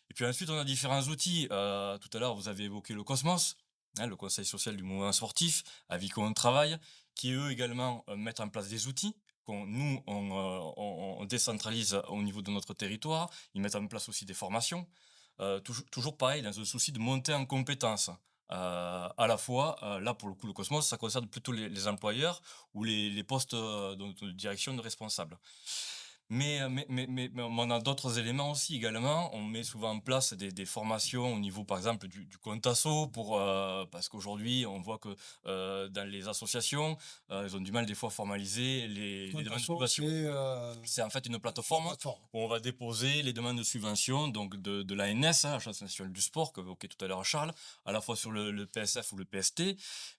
Et puis ensuite, on a différents outils. Tout à l'heure, vous avez évoqué le Cosmos, hein, le Conseil social du mouvement sportif, avec qui on travaille, qui eux également mettent en place des outils. On décentralise au niveau de notre territoire. Ils mettent en place aussi des formations. Toujours pareil, dans un souci de monter en compétences. À la fois, là pour le coup, le Cosmos, ça concerne plutôt les employeurs ou les postes de direction de responsables. Mais on a d'autres éléments aussi également. On met souvent en place des formations au niveau, par exemple, du compte asso parce qu'aujourd'hui, on voit que dans les associations, ils ont du mal des fois à formaliser les demandes de subvention. C'est en fait une plateforme où on va déposer les demandes de subvention donc de l'ANS, l'Agence nationale du sport, que évoquait tout à l'heure Charles, à la fois sur le PSF ou le PST,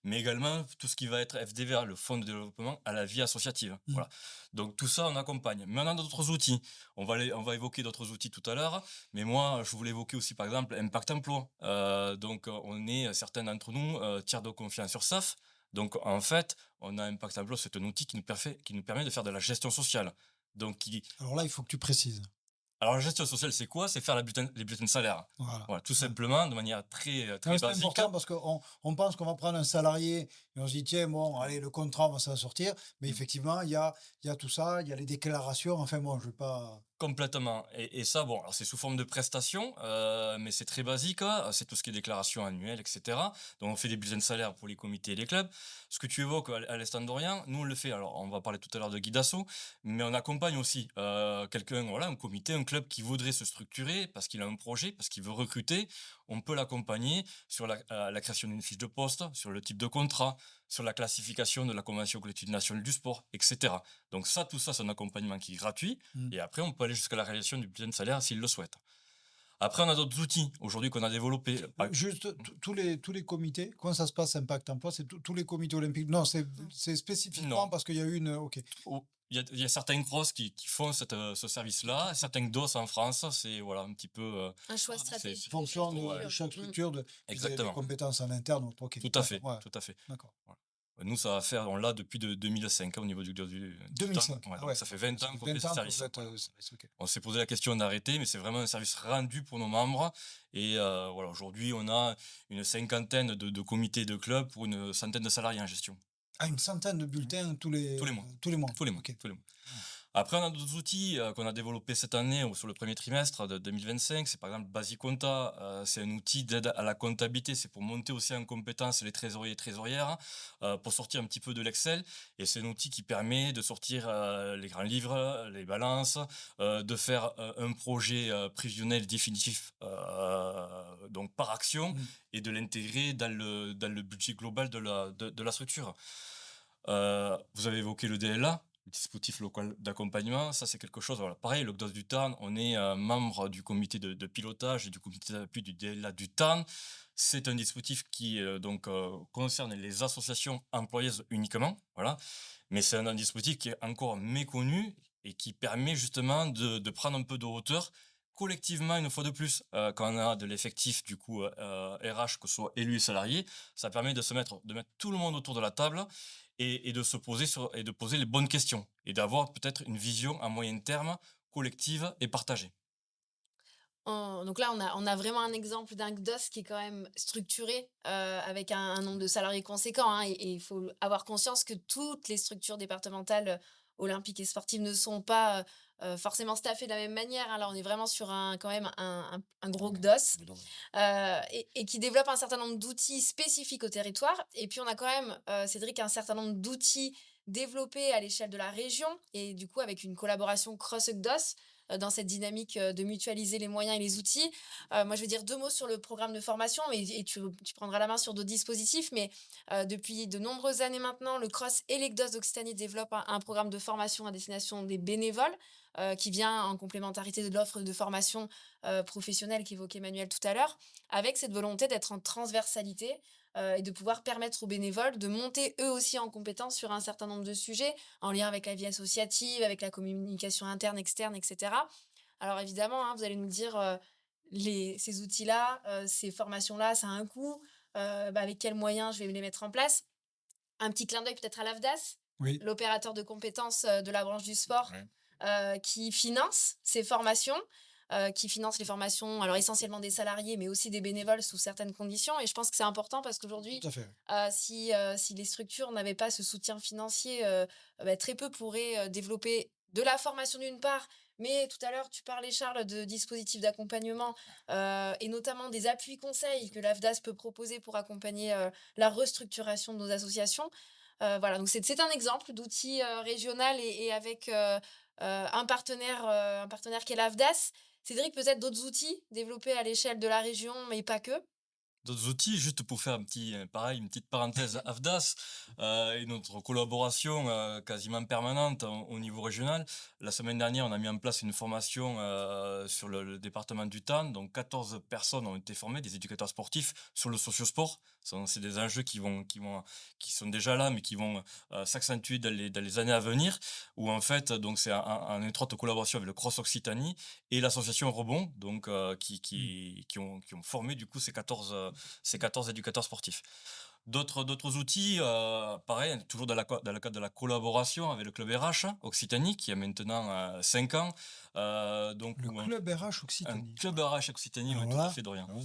mais également tout ce qui va être FDVA, le Fonds de développement à la vie associative. Voilà. Donc tout ça, on accompagne. Mais on a d'autres outils. On va évoquer d'autres outils tout à l'heure, mais moi, je voulais évoquer aussi, par exemple, Impact Emploi. Donc, on est, certains d'entre nous, tiers de confiance sur SAF. Donc, en fait, on a Impact Emploi, c'est un outil qui nous permet de faire de la gestion sociale. Donc, Alors là, il faut que tu précises. Alors, la gestion sociale, c'est quoi? C'est faire les bulletins de salaire. Voilà, tout simplement, de manière très C'est basique. important parce qu'on pense qu'on va prendre un salarié et on se dit, tiens, bon, allez, le contrat, on va s'en sortir. Mais effectivement, il y a tout ça, il y a les déclarations. Enfin, bon, je ne vais pas. Complètement. Et ça, bon, alors c'est sous forme de prestations, mais c'est très basique, hein. C'est tout ce qui est déclaration annuelle, etc. Donc on fait des bulletins de salaire pour les comités et les clubs. Ce que tu évoques à l'Est Andorien, nous on le fait. Alors on va parler tout à l'heure de Guy Dassault, mais on accompagne aussi quelqu'un, voilà, un comité, un club qui voudrait se structurer parce qu'il a un projet, parce qu'il veut recruter. On peut l'accompagner sur la création d'une fiche de poste, sur le type de contrat, sur la classification de la convention collective nationale du sport, etc. Donc ça, tout ça, c'est un accompagnement qui est gratuit. Et après, on peut aller jusqu'à la réalisation du bulletin de salaire s'il le souhaite. Après, on a d'autres outils aujourd'hui qu'on a développés. Juste tous les comités, comment ça se passe, Impact Emploi? C'est tous les comités olympiques? Non, c'est spécifiquement parce qu'il y a eu une. Ok. Il y a certains CROSS qui font ce service-là, certains GDOS en France, c'est voilà, un petit peu... un choix stratégique. En fonction de chaque structure, des compétences en interne. Okay. Tout à fait, tout à fait. D'accord. Voilà. Nous, ça va faire, on l'a depuis 2005 au niveau du 2005. Ça fait 20 ans qu'on fait ce service. On s'est posé la question d'arrêter, mais c'est vraiment un service rendu pour nos membres. Et voilà, aujourd'hui, on a une cinquantaine de comités de clubs pour une centaine de salariés en gestion. Une centaine de bulletins tous les mois. Tous les mois. Okay. Tous les mois. Après, on a d'autres outils qu'on a développés cette année ou sur le premier trimestre de 2025. C'est par exemple Basiconta. C'est un outil d'aide à la comptabilité. C'est pour monter aussi en compétence les trésoriers et trésorières, pour sortir un petit peu de l'Excel. Et c'est un outil qui permet de sortir les grands livres, les balances, de faire un projet prévisionnel définitif donc par action et de l'intégrer dans le budget global de la structure. Vous avez évoqué le DLA, le dispositif local d'accompagnement. Ça, c'est quelque chose. Voilà. Pareil, le GDOS du Tarn, on est membre du comité de pilotage et du comité d'appui du DLA du Tarn. C'est un dispositif qui concerne les associations employeuses uniquement. Voilà. Mais c'est un dispositif qui est encore méconnu et qui permet justement de prendre un peu de hauteur collectivement, une fois de plus, quand on a de l'effectif du coup RH, que ce soit élus et salariés, ça permet de mettre tout le monde autour de la table et de se poser et de poser les bonnes questions et d'avoir peut-être une vision à moyen terme collective et partagée. Donc là, on a vraiment un exemple d'un GDOS qui est quand même structuré avec un nombre de salariés conséquent. Hein, et il faut avoir conscience que toutes les structures départementales olympiques et sportives ne sont pas forcément staffées de la même manière. Hein. Là, on est vraiment sur quand même un gros GDOS et qui développe un certain nombre d'outils spécifiques au territoire. Et puis, on a quand même, Cédric, un certain nombre d'outils développés à l'échelle de la région et du coup avec une collaboration cross-GDOS dans cette dynamique de mutualiser les moyens et les outils. Moi, je vais dire 2 mots sur le programme de formation et tu prendras la main sur d'autres dispositifs, mais depuis de nombreuses années maintenant, le CROSS et les GDOS d'Occitanie développent un programme de formation à destination des bénévoles qui vient en complémentarité de l'offre de formation professionnelle qu'évoquait Emmanuel tout à l'heure, avec cette volonté d'être en transversalité et de pouvoir permettre aux bénévoles de monter eux aussi en compétence sur un certain nombre de sujets, en lien avec la vie associative, avec la communication interne, externe, etc. Alors évidemment, hein, vous allez nous dire, ces outils-là, ces formations-là, ça a un coût, avec quels moyens je vais les mettre en place? Un petit clin d'œil peut-être à l'AFDAS, Oui, l'opérateur de compétences, de la branche du sport, Ouais. qui finance ces formations, qui finance les formations, alors essentiellement des salariés, mais aussi des bénévoles sous certaines conditions. Et je pense que c'est important parce qu'aujourd'hui, tout à fait. si les structures n'avaient pas ce soutien financier, très peu pourraient, développer de la formation d'une part, mais tout à l'heure tu parlais Charles de dispositifs d'accompagnement, et notamment des appuis conseils que l'AFDAS peut proposer pour accompagner, la restructuration de nos associations. Voilà, donc c'est un exemple d'outil, régional et avec, un partenaire qui est l'AFDAS. Cédric, peut-être d'autres outils développés à l'échelle de la région, mais pas que? D'autres outils, juste pour faire un petit, pareil, une petite parenthèse AFDAS, et notre collaboration quasiment permanente au niveau régional. La semaine dernière, on a mis en place une formation sur le département du Tarn. Donc 14 personnes ont été formées, des éducateurs sportifs, sur le sociosport. C'est des enjeux qui sont déjà là, mais qui vont s'accentuer dans les années à venir. Où en fait, donc c'est en étroite collaboration avec le Cross Occitanie et l'association Rebond, donc qui ont formé du coup ces 14 éducateurs sportifs. D'autres outils, pareil, toujours dans le cadre de la collaboration avec le club RH Occitanie, qui a maintenant 5 ans. Donc, Le club RH un Occitanie. club RH Occitanie, oui, Alors tout à là, fait, Dorian. Ouais.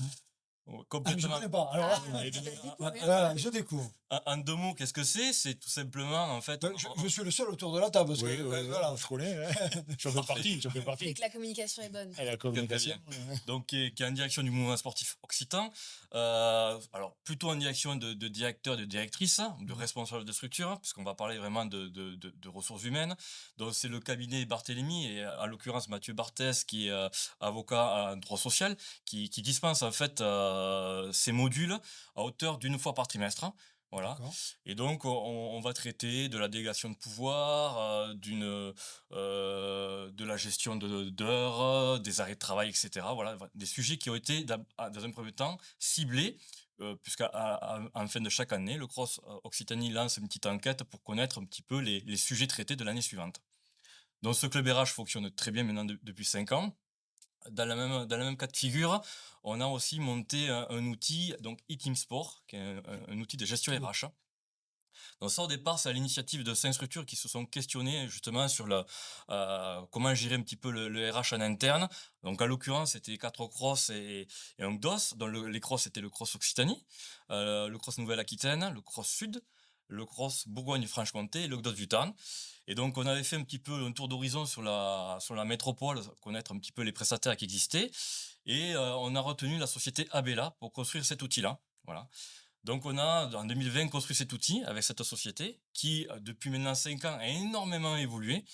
Ouais, ah, je ne complètement. connais pas. Alors là, Ah, Et tu de- vas découvrir. voilà, je découvre. en 2 mots, qu'est-ce que c'est? C'est tout simplement, en fait, Je suis le seul autour de la table parce Oui, que, oui, oui, voilà. je connais. Ouais. J'en fais Parfait. partie, j'en fais C'est partie. que la communication est bonne. Et la Très, très communication. bien. Donc, qui est en direction du mouvement sportif occitan. Alors, plutôt en direction de directeurs, de directrices, de responsables de structure, hein, puisqu'on va parler vraiment de ressources humaines. Donc, c'est le cabinet Barthélemy, et en l'occurrence Mathieu Barthès, qui est avocat en droit social, qui dispense en fait ces modules à hauteur d'une fois par trimestre. Voilà. D'accord. Et donc, on va traiter de la délégation de pouvoir, de la gestion d'heures, des arrêts de travail, etc. Voilà, des sujets qui ont été, dans un premier temps, ciblés, puisqu'en fin de chaque année, le Cross Occitanie lance une petite enquête pour connaître un petit peu les sujets traités de l'année suivante. Donc, ce club RH fonctionne très bien maintenant depuis 5 ans. Dans la même cas de figure, on a aussi monté un outil, donc e-Team Sport, qui est un outil de gestion Oui. RH. Donc ça, au départ, c'est à l'initiative de 5 structures qui se sont questionnées justement sur comment gérer un petit peu le RH en interne. Donc en l'occurrence, c'était 4 Cross et un DOS, dont les Cross étaient le Cross Occitanie, le Cross Nouvelle-Aquitaine, le Cross Sud, le Cross Bourgogne-Franche-Comté et le DOS du Tarn. Et donc on avait fait un petit peu un tour d'horizon sur la métropole, connaître un petit peu les prestataires qui existaient. Et on a retenu la société Abella pour construire cet outil-là. Voilà. Donc on a, en 2020, construit cet outil avec cette société qui, depuis maintenant 5 ans, a énormément évolué.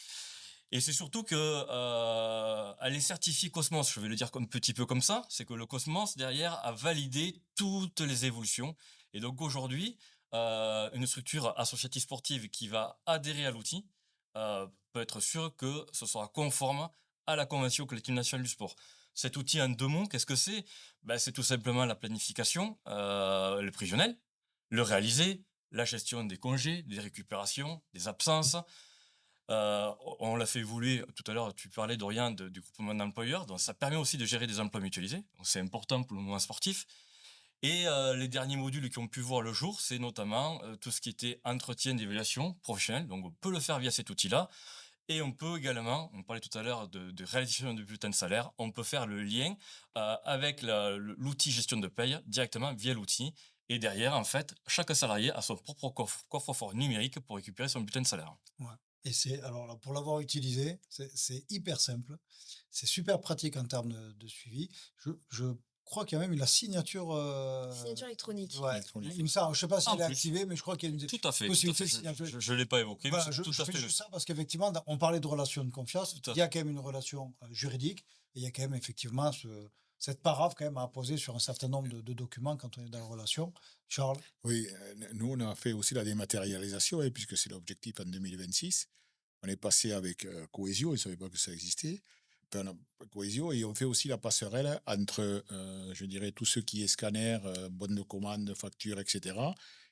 Et c'est surtout que elle est certifiée Cosmos, je vais le dire un petit peu comme ça, c'est que le Cosmos, derrière, a validé toutes les évolutions. Et donc aujourd'hui, une structure associative sportive qui va adhérer à l'outil peut être sûr que ce sera conforme à la Convention collective nationale du sport. Cet outil, en 2 mots, qu'est-ce que c'est? Ben, c'est tout simplement la planification, le prévisionnel, le réalisé, la gestion des congés, des récupérations, des absences. On l'a fait évoluer tout à l'heure, tu parlais, Dorian, du groupement d'employeurs, donc ça permet aussi de gérer des emplois mutualisés, donc c'est important pour le mouvement sportif. Et les derniers modules qui ont pu voir le jour, c'est notamment tout ce qui était entretien d'évaluation professionnelle, donc on peut le faire via cet outil-là. Et on peut également, on parlait tout à l'heure de réalisation de bulletin de salaire, on peut faire le lien avec l'outil gestion de paye directement via l'outil. Et derrière, en fait, chaque salarié a son propre coffre-fort numérique pour récupérer son bulletin de salaire. Ouais. Et c'est, alors là, pour l'avoir utilisé, c'est hyper simple. C'est super pratique en termes de suivi. Je crois qu'il y a même la signature. Signature électronique. Ouais, Électronique. il me semble. Je ne sais pas si En elle est plus. activée, mais je crois qu'il y a une Tout à fait. possibilité de Je signature. ne l'ai pas évoqué, mais Voilà, c'est je tout à fais fait. juste ça parce qu'effectivement, on parlait de relation de confiance. Tout à Il y a quand même une relation juridique et il y a quand même effectivement cette paraphe quand même à poser sur un certain nombre de documents quand on est dans la relation. Charles, Oui, nous, on a fait aussi la dématérialisation, hein, puisque c'est l'objectif en 2026. On est passé avec Cohesio, ils ne savaient pas que ça existait. Cohesio, et on fait aussi la passerelle entre, je dirais, tout ce qui est scanner, bonne de commande, facture, etc.,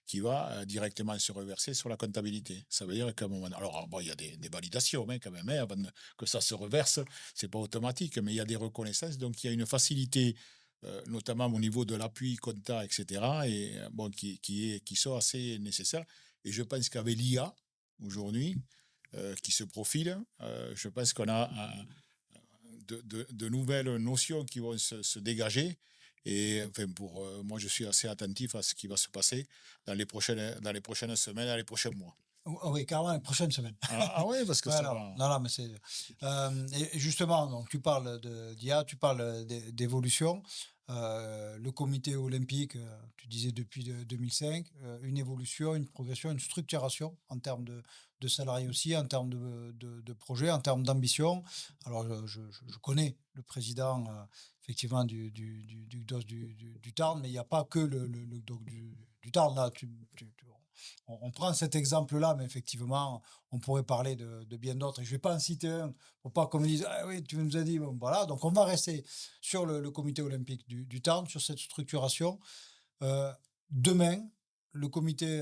qui va directement se reverser sur la comptabilité. Ça veut dire qu'à un moment, alors bon, il y a des validations quand même, avant que ça se reverse, c'est pas automatique, mais il y a des reconnaissances, donc il y a une facilité, notamment au niveau de l'appui compta, etc., et bon, qui sont assez nécessaires. Et je pense qu'avec l'IA aujourd'hui, qui se profile, je pense qu'on a de nouvelles notions qui vont se dégager. Et enfin, moi, je suis assez attentif à ce qui va se passer dans les prochaines semaines, dans les prochains mois. Oui, carrément, la prochaine semaine. Ouais, parce que Ouais, ça non, va. non, non, mais c'est. Et justement, donc, tu parles d'IA, tu parles d'évolution. Le comité olympique, tu disais depuis 2005, une évolution, une progression, une structuration en termes de salariés aussi, en termes de projets, en termes d'ambition. Alors, je connais le président, effectivement, du GDOS du Tarn, mais il n'y a pas que le GDOS du Tarn. Là, on prend cet exemple-là, mais effectivement, on pourrait parler de bien d'autres. Et je ne vais pas en citer un pour pas qu'on me dise ah oui, tu nous as dit. Bon, voilà, donc on va rester sur le comité olympique du Tarn, sur cette structuration. Euh, Demain, le comité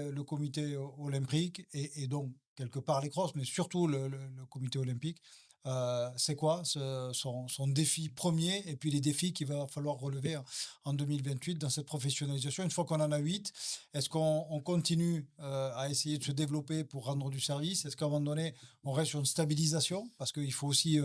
olympique et donc quelque part les crosses, mais surtout le comité olympique, c'est quoi son défi premier et puis les défis qu'il va falloir relever en 2028 dans cette professionnalisation. Une fois qu'on en a 8, est-ce qu'on continue à essayer de se développer pour rendre du service? Est-ce qu'à un moment donné, on reste sur une stabilisation? Parce qu'il faut aussi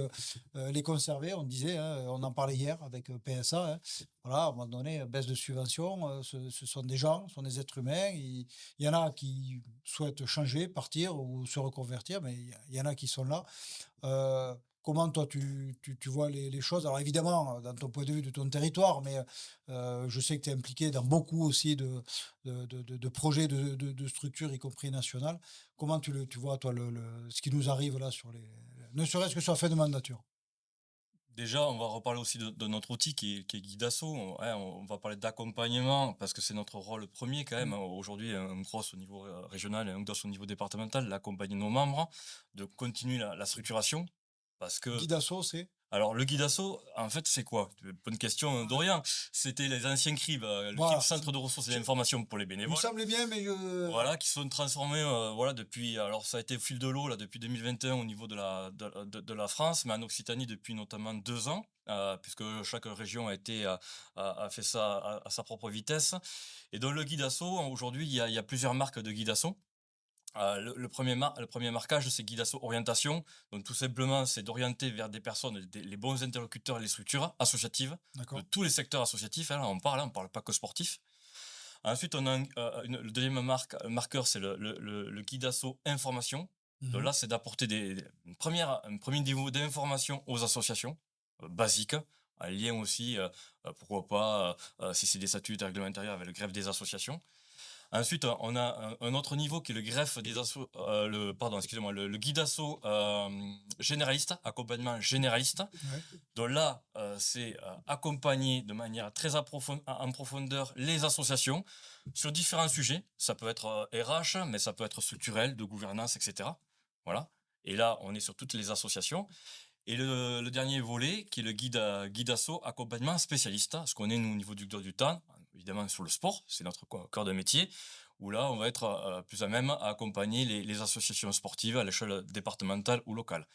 les conserver, on disait, hein, on en parlait hier avec PSA. Hein. Voilà, à un moment donné, baisse de subvention, ce sont des gens, ce sont des êtres humains. Il y en a qui souhaitent changer, partir ou se reconvertir, mais il y en a qui sont là. Comment toi tu vois les choses? Alors évidemment, dans ton point de vue de ton territoire, mais je sais que tu es impliqué dans beaucoup aussi de projets de structures, y compris nationales. Comment tu vois, toi, ce qui nous arrive là ne serait-ce que sur la fin de mandature? Déjà, on va reparler aussi de notre outil qui est Guidasso. On va parler d'accompagnement parce que c'est notre rôle premier quand même. Aujourd'hui, un CROSS au niveau régional et un GDOS au niveau départemental, d'accompagner nos membres, de continuer la structuration. Parce que, Guidasso, c'est? alors, le Guidasso, en fait, c'est quoi? Bonne question, Dorian. C'était les anciens CRIB, le Voilà. Centre de ressources et Je- d'information pour les Il me bénévoles. semblait bien, mais Voilà, qui sont transformés, voilà, depuis, alors ça a été au fil de l'eau, là, depuis 2021 au niveau de la France, mais en Occitanie depuis notamment 2 ans, puisque chaque région a fait ça à sa propre vitesse. Et dans le Guidasso, aujourd'hui, il y a plusieurs marques de Guidasso. Le premier marquage, c'est Guidasso Orientation. Donc, tout simplement, c'est d'orienter vers des personnes, les bons interlocuteurs et les structures associatives, de d'accord. tous les secteurs associatifs. Hein, là, on parle pas que sportif. Ensuite, on a le deuxième marqueur, c'est le Guidasso Information. Donc Mhm. là, c'est d'apporter un premier niveau d'information aux associations basiques, en lien aussi, pourquoi pas, si c'est des statuts réglementaires avec le greffe des associations. Ensuite, on a un autre niveau qui est le greffe des le Guidasso généraliste, accompagnement généraliste. Ouais. Donc là, c'est accompagner de manière très en profondeur les associations sur différents sujets. Ça peut être RH, mais ça peut être structurel, de gouvernance, etc. Voilà. Et là, on est sur toutes les associations. Et le dernier volet, qui est le guide asso, accompagnement spécialiste, ce qu'on est nous au niveau du GDOS du Tarn, évidemment sur le sport, c'est notre cœur de métier, où là, on va être plus à même à accompagner les associations sportives à l'échelle départementale ou locale.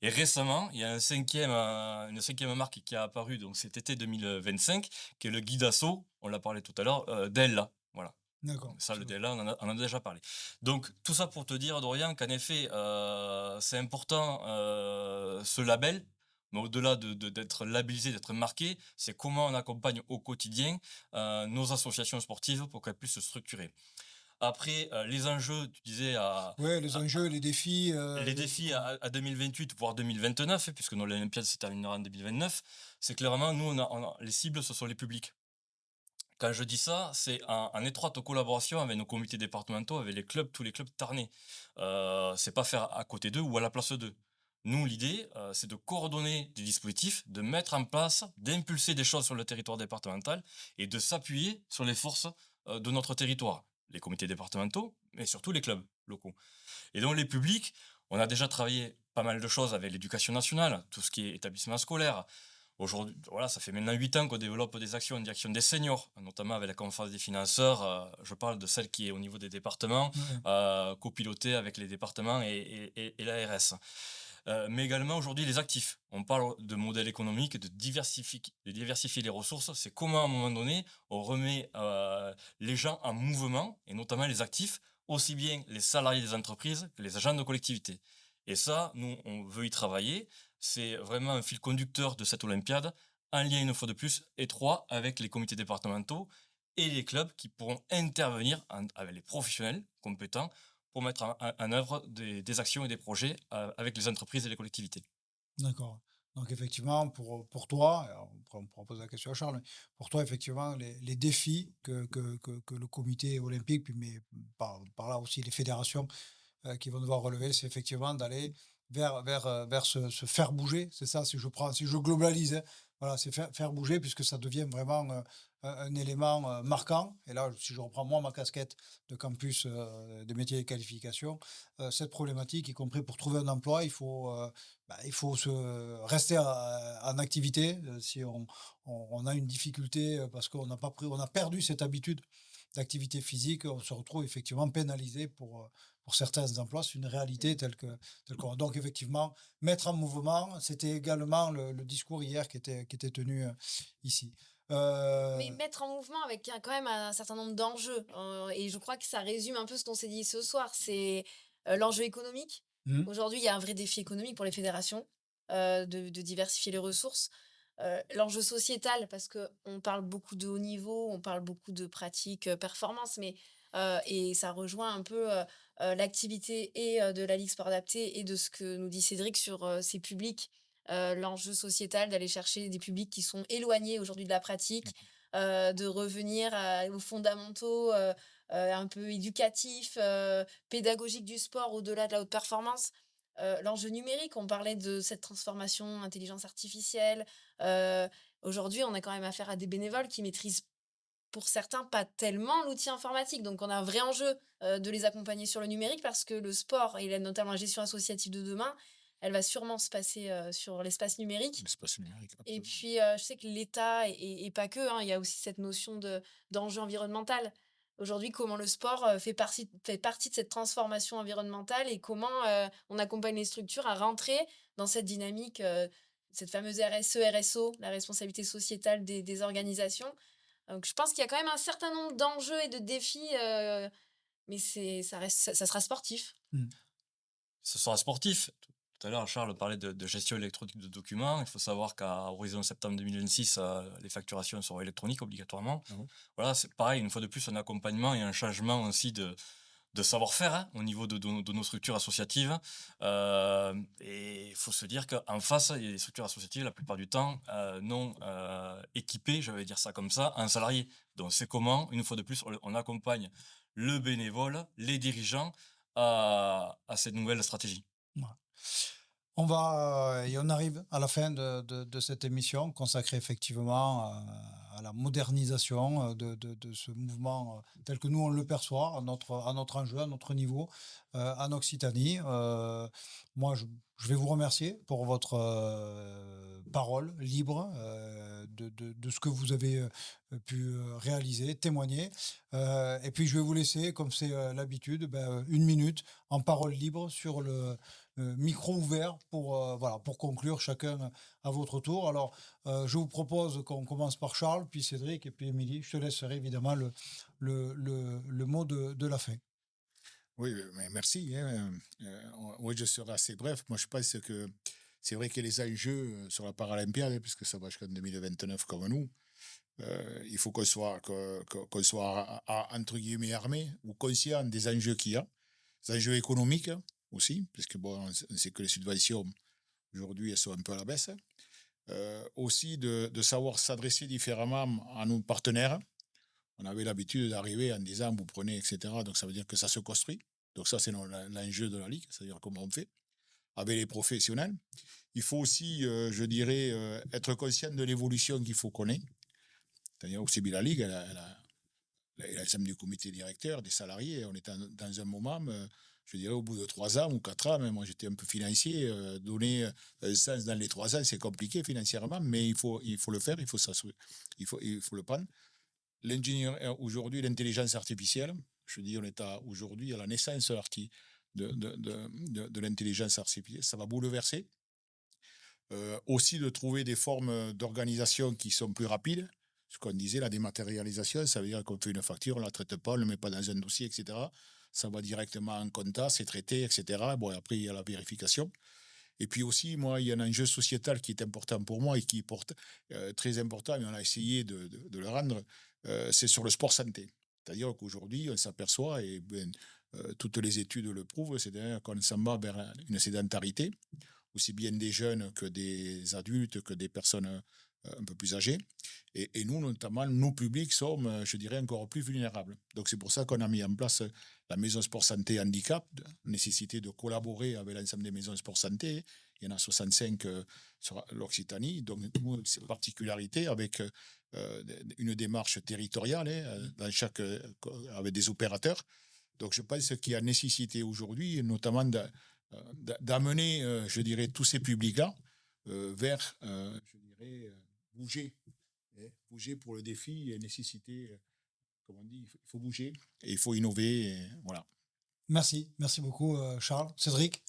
Et récemment, il y a une cinquième marque qui a apparu donc cet été 2025, qui est le guide asso, on l'a parlé tout à l'heure, d'Ella. Voilà. D'accord. Ça, le DLA, on en a déjà parlé. Donc, tout ça pour te dire, Dorian, qu'en effet, c'est important ce label, mais au-delà d'être labellisé, d'être marqué, c'est comment on accompagne au quotidien nos associations sportives pour qu'elles puissent se structurer. Après, les enjeux, tu disais Ouais, les enjeux, les défis. les défis à 2028, voire 2029, puisque l'Olympiade se terminera en 2029, c'est clairement, nous, les cibles, ce sont les publics. Quand je dis ça, c'est en étroite collaboration avec nos comités départementaux, avec les clubs, tous les clubs tarnais. C'est pas faire à côté d'eux ou à la place d'eux. Nous, l'idée, c'est de coordonner des dispositifs, de mettre en place, d'impulser des choses sur le territoire départemental et de s'appuyer sur les forces de notre territoire, les comités départementaux, mais surtout les clubs locaux. Et donc les publics, on a déjà travaillé pas mal de choses avec l'éducation nationale, tout ce qui est établissement scolaire. Aujourd'hui, voilà, ça fait maintenant 8 ans qu'on développe des actions en direction des seniors, notamment avec la conférence des financeurs. Je parle de celle qui est au niveau des départements, Ouais. copilotée avec les départements et l'ARS. Mais également aujourd'hui les actifs. On parle de modèle économique, de diversifier les ressources. C'est comment à un moment donné on remet les gens en mouvement, et notamment les actifs, aussi bien les salariés des entreprises que les agents de collectivité. Et ça, nous, on veut y travailler. C'est vraiment un fil conducteur de cette Olympiade, un lien une fois de plus étroit avec les comités départementaux et les clubs qui pourront intervenir avec les professionnels compétents pour mettre en œuvre des actions et des projets avec les entreprises et les collectivités. D'accord. Donc effectivement, pour toi, alors on pourra poser la question à Charles, mais pour toi, effectivement, les défis que le comité olympique, puis mais par là aussi les fédérations qui vont devoir relever, c'est effectivement d'aller vers se faire bouger. C'est ça, si je globalise, hein. Voilà, c'est faire bouger puisque ça devient vraiment un élément marquant. Et là, si je reprends moi ma casquette de campus des métiers et qualifications, cette problématique, y compris pour trouver un emploi, il faut rester en activité. Si on a une difficulté parce qu'on n'a pas pris, on a perdu cette habitude d'activité physique, on se retrouve effectivement pénalisé pour certains emplois. C'est une réalité telle qu'on. Donc, effectivement, mettre en mouvement, c'était également le discours hier qui était tenu ici. Mais Euh, mettre en mouvement avec quand même un certain nombre d'enjeux. Et je crois que ça résume un peu ce qu'on s'est dit ce soir. C'est l'enjeu économique. hmm, Aujourd'hui, il y a un vrai défi économique pour les fédérations de diversifier les ressources. L'enjeu sociétal, parce qu'on parle beaucoup de haut niveau, on parle beaucoup de pratiques performance, mais et ça rejoint un peu l'activité et de la Ligue Sport Adapté et de ce que nous dit Cédric sur ces publics. L'enjeu sociétal d'aller chercher des publics qui sont éloignés aujourd'hui de la pratique, de revenir aux fondamentaux un peu éducatifs, pédagogiques du sport au-delà de la haute performance. L'enjeu numérique, on parlait de cette transformation intelligence artificielle. Heu, Aujourd'hui, on a quand même affaire à des bénévoles qui maîtrisent, pour certains, pas tellement l'outil informatique. Donc on a un vrai enjeu, de les accompagner sur le numérique parce que le sport et notamment la gestion associative de demain, elle va sûrement se passer, sur l'espace numérique. L'espace numérique, Et absolument. puis, je sais que l'État et pas que, hein, il y a aussi cette notion d'enjeu environnemental. Aujourd'hui, comment le sport, fait partie de cette transformation environnementale et comment, on accompagne les structures à rentrer dans cette dynamique, cette fameuse RSE, RSO, la responsabilité sociétale des organisations. Donc je pense qu'il y a quand même un certain nombre d'enjeux et de défis, mais ça sera sportif. hmm, Ce sera sportif. Tout à l'heure, Charles parlait de gestion électronique de documents. Il faut savoir qu'à horizon septembre 2026, les facturations seront électroniques obligatoirement. Ah oui. Voilà, c'est pareil, une fois de plus, un accompagnement et un changement aussi de savoir-faire hein, au niveau de nos structures associatives. Et il faut se dire qu'en face, il y a des structures associatives, la plupart du temps, non équipées, je vais dire ça comme ça, en salariés. Donc c'est comment, une fois de plus, on accompagne le bénévole, les dirigeants à cette nouvelle stratégie. voilà. Et on arrive à la fin de cette émission consacrée effectivement à la modernisation de ce mouvement tel que nous on le perçoit, à notre enjeu, à notre niveau, en Occitanie. Moi, je vais vous remercier pour votre parole libre de ce que vous avez pu réaliser, témoigner. Et puis, je vais vous laisser, comme c'est l'habitude, une minute en parole libre sur le micro ouvert voilà, pour conclure chacun à votre tour. Alors, je vous propose qu'on commence par Charles, puis Cédric, et puis Émilie. Je te laisserai évidemment le mot de la fin. Oui, mais merci, hein. Oui, je serai assez bref. Moi, je pense que c'est vrai que les enjeux sur la Paralympiade, hein, puisque ça va jusqu'en 2029 comme nous, il faut qu'on soit entre guillemets armé ou conscient des enjeux qu'il y a, des enjeux économiques aussi, puisque bon, on sait que les subventions aujourd'hui elles sont un peu à la baisse. Aussi de savoir s'adresser différemment à nos partenaires. On avait l'habitude d'arriver en disant vous prenez, etc. Donc ça veut dire que ça se construit. Donc ça, c'est l'enjeu de la Ligue, c'est-à-dire comment on fait avec les professionnels. Il faut aussi, je dirais, être conscient de l'évolution qu'il faut qu'on ait. C'est-à-dire aussi bien la Ligue, elle a l'ensemble du comité directeur, des salariés. On est dans un moment, je dirais au bout de 3 ans ou 4 ans, mais moi j'étais un peu financier, donner un sens dans les 3 ans, c'est compliqué financièrement, mais il faut le faire, il faut le prendre. L'ingénieur, aujourd'hui, l'intelligence artificielle, je dis, on est aujourd'hui à la naissance de l'intelligence artificielle, ça va bouleverser. Aussi de trouver des formes d'organisation qui sont plus rapides. Ce qu'on disait, la dématérialisation, ça veut dire qu'on fait une facture, on ne la traite pas, on ne le met pas dans un dossier, etc. Ça va directement en compta, c'est traité, etc. Bon, après, il y a la vérification. Et puis aussi, moi, il y a un enjeu sociétal qui est important pour moi et qui est très important, mais on a essayé de le rendre, c'est sur le sport santé. C'est-à-dire qu'aujourd'hui, on s'aperçoit, et toutes les études le prouvent, c'est-à-dire qu'on s'en va vers une sédentarité, aussi bien des jeunes que des adultes, que des personnes un peu plus âgées. Et nous, notamment, nos publics sont, je dirais, encore plus vulnérables. Donc, c'est pour ça qu'on a mis en place la maison sport santé handicap, nécessité de collaborer avec l'ensemble des maisons sport santé. Il y en a 65 sur l'Occitanie. Donc, nous, c'est une particularité avec une démarche territoriale dans avec des opérateurs. Donc, je pense qu'il y a nécessité aujourd'hui, notamment d'amener, je dirais, tous ces publics-là vers, je dirais, bouger. Bouger pour le défi et nécessité, comme on dit, il faut bouger et il faut innover. Et voilà. Merci beaucoup Charles. Cédric?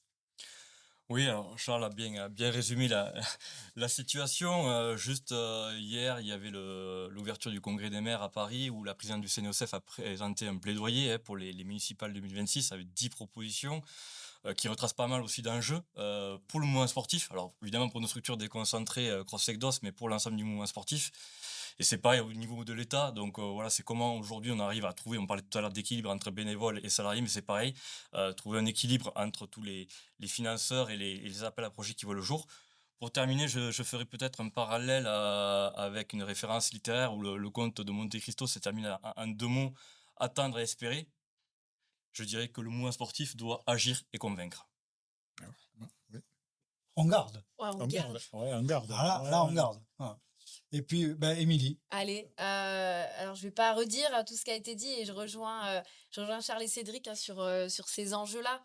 Oui, alors Charles a bien résumé la situation. Juste hier, il y avait l'ouverture du Congrès des maires à Paris où la présidente du CNOSF a présenté un plaidoyer pour les municipales 2026 avec 10 propositions qui retracent pas mal aussi d'enjeux pour le mouvement sportif. Alors évidemment pour nos structures déconcentrées CrossSecDOS, mais pour l'ensemble du mouvement sportif. Et c'est pareil au niveau de l'État. Donc voilà, c'est comment aujourd'hui on arrive à trouver, on parlait tout à l'heure d'équilibre entre bénévoles et salariés, mais c'est pareil, trouver un équilibre entre tous les financeurs et les appels à projets qui voient le jour. Pour terminer, je ferai peut-être un parallèle avec une référence littéraire où le conte de Monte Cristo se termine en 2 mots, attendre et espérer. Je dirais que le mouvement sportif doit agir et convaincre. On garde. Ouais, on On garde. garde. Ouais, on garde. Voilà, Ouais, là, on ouais. garde. Voilà. Et puis, Émilie. Allez, alors je vais pas redire tout ce qui a été dit et je rejoins Charles et Cédric sur ces enjeux-là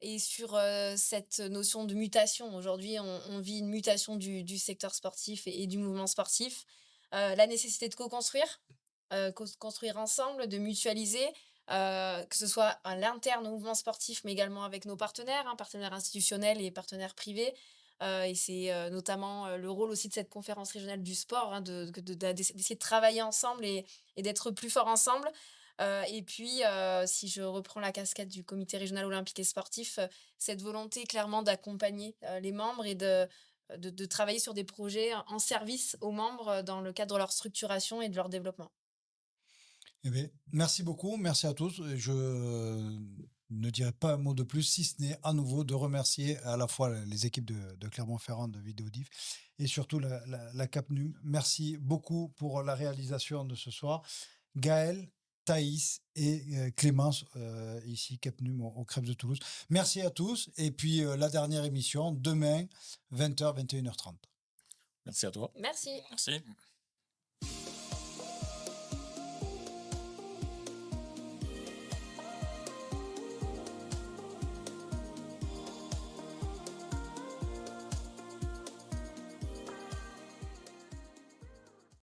et sur cette notion de mutation. Aujourd'hui, on vit une mutation du secteur sportif et du mouvement sportif. La nécessité de co-construire, construire ensemble, de mutualiser, que ce soit à l'interne au mouvement sportif, mais également avec nos partenaires, partenaires institutionnels et partenaires privés. Et c'est notamment le rôle aussi de cette conférence régionale du sport, d'essayer de travailler ensemble et d'être plus forts ensemble. Et puis, si je reprends la casquette du comité régional olympique et sportif, cette volonté clairement d'accompagner les membres et de travailler sur des projets en service aux membres dans le cadre de leur structuration et de leur développement. Eh bien, merci beaucoup, merci à tous. Je ne dirai pas un mot de plus, si ce n'est à nouveau de remercier à la fois les équipes de Clermont-Ferrand de Vidéodiff et surtout la CAPNUM. Merci beaucoup pour la réalisation de ce soir. Gaël, Thaïs et Clémence, ici CAPNUM au Crêpes de Toulouse. Merci à tous. Et puis la dernière émission, demain, 20h, 21h30. Merci à toi. Merci. Merci.